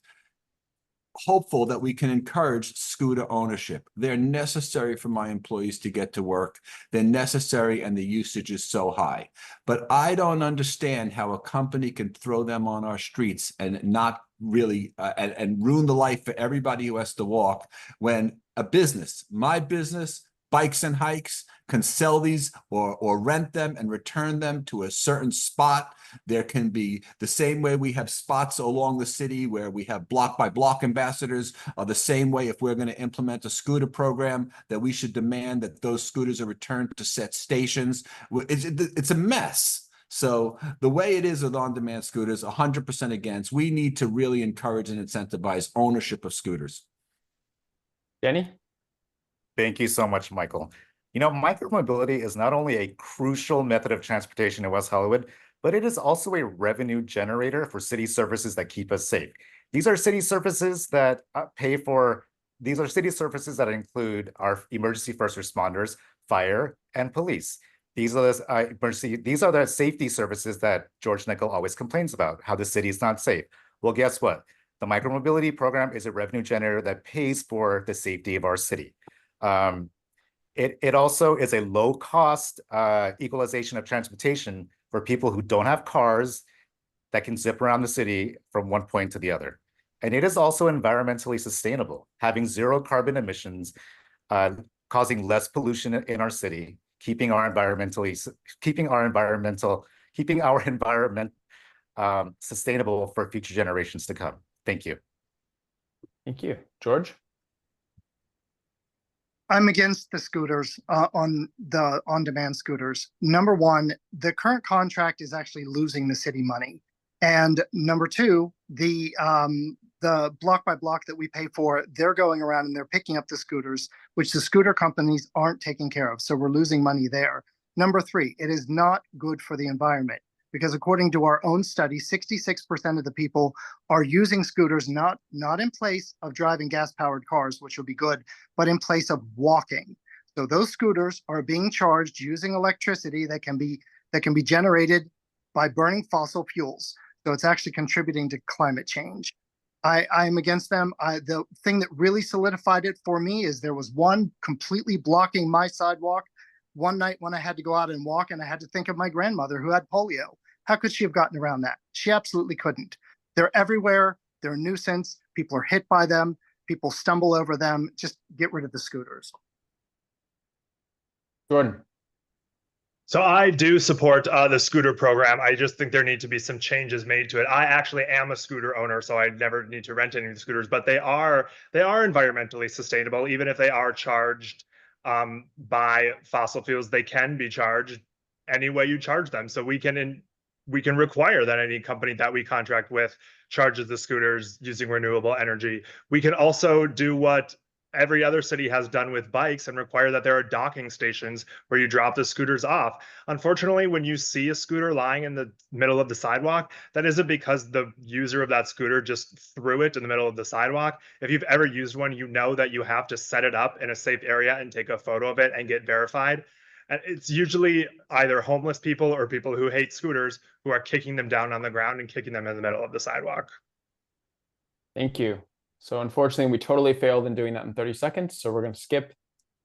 hopeful that we can encourage scooter ownership. They're necessary for my employees to get to work. They're necessary and the usage is so high. But I don't understand how a company can throw them on our streets and not really and ruin the life for everybody who has to walk when a business, my business, Bikes and Hikes, can sell these or rent them and return them to a certain spot. There can be the same way we have spots along the city where we have block by block ambassadors, the same way if we're going to implement a scooter program that we should demand that those scooters are returned to set stations. It's a mess. So the way it is with on-demand scooters, 100% against. We need to really encourage and incentivize ownership of scooters. Danny? Thank you so much, Michael. You know, micromobility is not only a crucial method of transportation in West Hollywood, but it is also a revenue generator for city services that keep us safe. These are city services that city services that include our emergency first responders, fire, and police. These are the safety services that George Nickle always complains about, how the city is not safe. Well, guess what? The micromobility program is a revenue generator that pays for the safety of our city. It also is a low-cost equalization of transportation for people who don't have cars that can zip around the city from one point to the other. And it is also environmentally sustainable, having 0 carbon emissions, causing less pollution in our city, keeping our environment sustainable for future generations to come. Thank you. Thank you. George? I'm against the scooters, on the on-demand scooters. Number 1, the current contract is actually losing the city money. And number 2, the block by block that we pay for, they're going around and they're picking up the scooters, which the scooter companies aren't taking care of. So we're losing money there. Number 3, it is not good for the environment because according to our own study, 66% of the people are using scooters not in place of driving gas-powered cars, which will be good, but in place of walking. So those scooters are being charged using electricity that can be generated by burning fossil fuels. So it's actually contributing to climate change. I'm against them. The thing that really solidified it for me is there was one completely blocking my sidewalk one night when I had to go out and walk and I had to think of my grandmother who had polio. How could she have gotten around that? She absolutely couldn't. They're everywhere. They're a nuisance. People are hit by them. People stumble over them. Just get rid of the scooters. Jordan. So I do support the scooter program. I just think there need to be some changes made to it. I actually am a scooter owner, so I never need to rent any of the scooters, but they are environmentally sustainable. Even if they are charged by fossil fuels, they can be charged any way you charge them. So we can require that any company that we contract with charges the scooters using renewable energy. We can also do what every other city has done with bikes and require that there are docking stations where you drop the scooters off. Unfortunately, when you see a scooter lying in the middle of the sidewalk, that isn't because the user of that scooter just threw it in the middle of the sidewalk. If you've ever used one, you know that you have to set it up in a safe area and take a photo of it and get verified. And it's usually either homeless people or people who hate scooters who are kicking them down on the ground and kicking them in the middle of the sidewalk. Thank you. So unfortunately, we totally failed in doing that in 30 seconds. So we're going to skip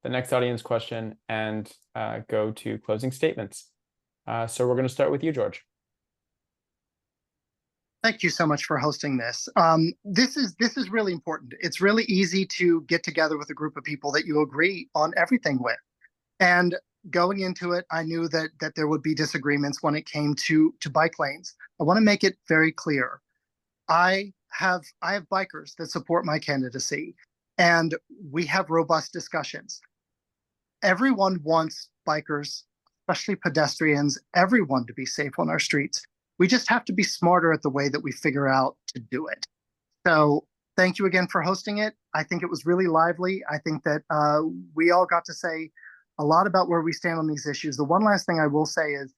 the next audience question and go to closing statements. So we're going to start with you, George. Thank you so much for hosting this. This is really important. It's really easy to get together with a group of people that you agree on everything with. And going into it, I knew that there would be disagreements when it came to bike lanes. I want to make it very clear. I have bikers that support my candidacy, and we have robust discussions. Everyone wants bikers, especially pedestrians, everyone to be safe on our streets. We just have to be smarter at the way that we figure out to do it. So thank you again for hosting it. I think it was really lively. I think that we all got to say a lot about where we stand on these issues. The one last thing I will say is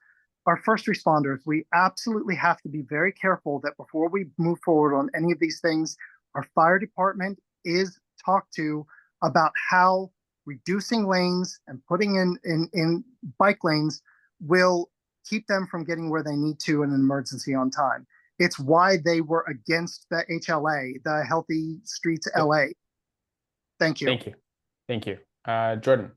our first responders, we absolutely have to be very careful that before we move forward on any of these things, our fire department is talked to about how reducing lanes and putting in bike lanes will keep them from getting where they need to in an emergency on time. It's why they were against the HLA, the Healthy Streets LA. Thank you. Thank you. Thank you. Jordan.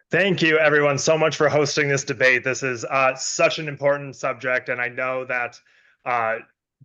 Thank you, everyone, so much for hosting this debate. This is such an important subject, and I know that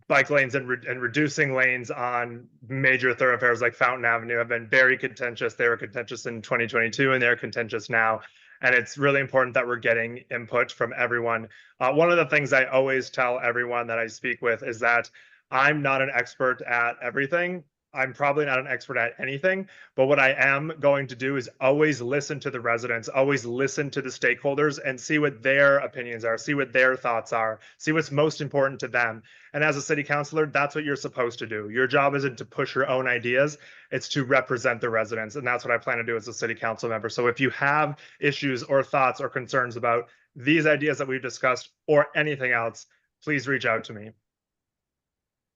bike lanes and reducing lanes on major thoroughfares like Fountain Avenue have been very contentious. They were contentious in 2022, and they're contentious now. And it's really important that we're getting input from everyone. One of the things I always tell everyone that I speak with is that I'm not an expert at everything. I'm probably not an expert at anything, but what I am going to do is always listen to the residents, always listen to the stakeholders and see what their opinions are, see what their thoughts are, see what's most important to them. And as a city councilor, that's what you're supposed to do. Your job isn't to push your own ideas, it's to represent the residents. And that's what I plan to do as a city council member. So if you have issues or thoughts or concerns about these ideas that we've discussed or anything else, please reach out to me.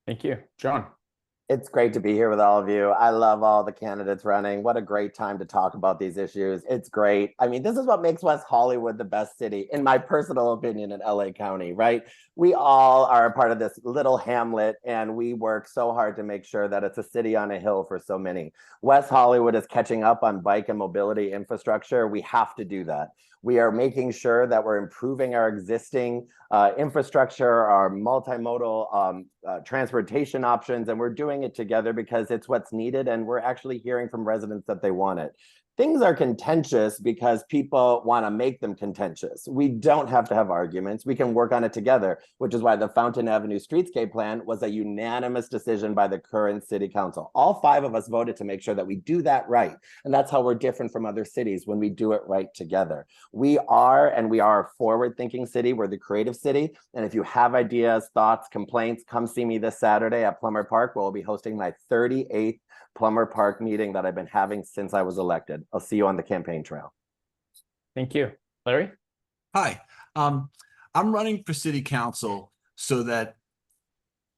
Thank you. John. It's great to be here with all of you. I love all the candidates running. What a great time to talk about these issues. It's great. I mean, this is what makes West Hollywood the best city, in my personal opinion, in LA County, right? We all are a part of this little hamlet, and we work so hard to make sure that it's a city on a hill for so many. West Hollywood is catching up on bike and mobility infrastructure. We have to do that. We are making sure that we're improving our existing infrastructure, our multimodal transportation options, and we're doing it together because it's what's needed, and we're actually hearing from residents that they want it. Things are contentious because people want to make them contentious. We don't have to have arguments. We can work on it together, which is why the Fountain Avenue Streetscape Plan was a unanimous decision by the current city council. All 5 of us voted to make sure that we do that right. And that's how we're different from other cities, when we do it right together. We are a forward-thinking city. We're the creative city. And if you have ideas, thoughts, complaints, come see me this Saturday at Plummer Park, where we'll be hosting my 38th Plummer Park meeting that I've been having since I was elected. I'll see you on the campaign trail. Thank you. Larry? Hi, I'm running for city council so that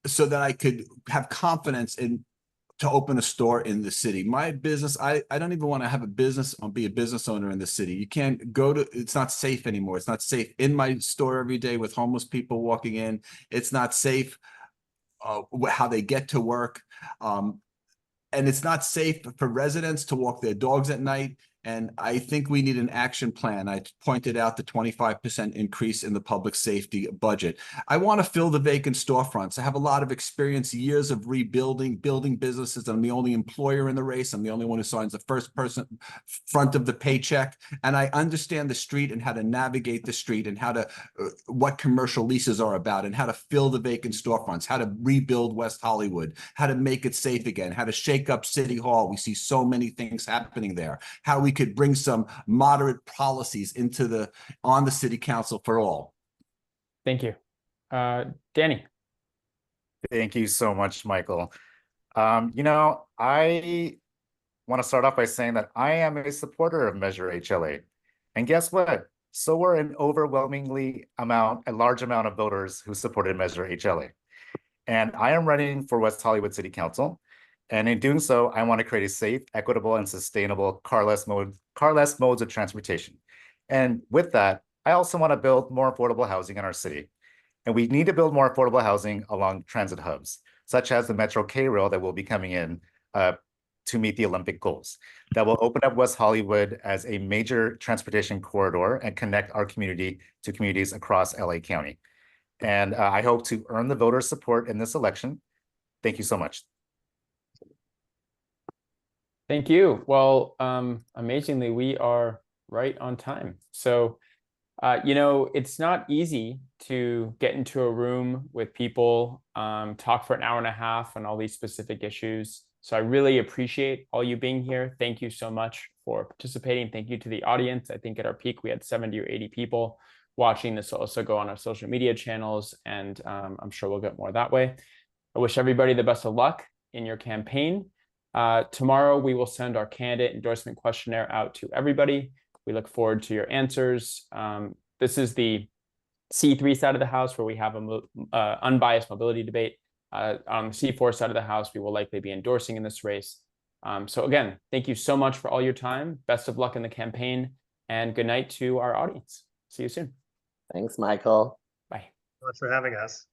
I could have confidence to open a store in the city. My business, I don't even want to have a business or be a business owner in the city. You can't go to, it's not safe anymore. It's not safe in my store every day with homeless people walking in. It's not safe how they get to work. And it's not safe for residents to walk their dogs at night. And I think we need an action plan. I pointed out the 25% increase in the public safety budget. I want to fill the vacant storefronts. I have a lot of experience, years of rebuilding, building businesses. I'm the only employer in the race. I'm the only one who signs the first person front of the paycheck. And I understand the street and how to navigate the street and how to, what commercial leases are about and how to fill the vacant storefronts, how to rebuild West Hollywood, how to make it safe again, how to shake up City Hall. We see so many things happening there. How we could bring some moderate policies into on the city council for all. Thank you. Danny. Thank you so much, Michael. You know, I want to start off by saying that I am a supporter of Measure HLA. And guess what? So were a large amount of voters who supported Measure HLA. And I am running for West Hollywood City Council. And in doing so, I want to create a safe, equitable, and sustainable carless modes of transportation. And with that, I also want to build more affordable housing in our city. And we need to build more affordable housing along transit hubs, such as the Metro K-Rail that will be coming in to meet the Olympic goals. That will open up West Hollywood as a major transportation corridor and connect our community to communities across LA County. And I hope to earn the voter support in this election. Thank you so much. Thank you. Well, amazingly, we are right on time. So, you know, it's not easy to get into a room with people, talk for an hour and a half on all these specific issues. So I really appreciate all you being here. Thank you so much for participating. Thank you to the audience. I think at our peak, we had 70 or 80 people watching. This will also go on our social media channels, and I'm sure we'll get more that way. I wish everybody the best of luck in your campaign. Tomorrow, we will send our candidate endorsement questionnaire out to everybody. We look forward to your answers. This is the C3 side of the house where we have an unbiased mobility debate. On the C4 side of the house, we will likely be endorsing in this race. So again, thank you so much for all your time. Best of luck in the campaign, and good night to our audience. See you soon. Thanks, Michael. Bye. Thanks for having us.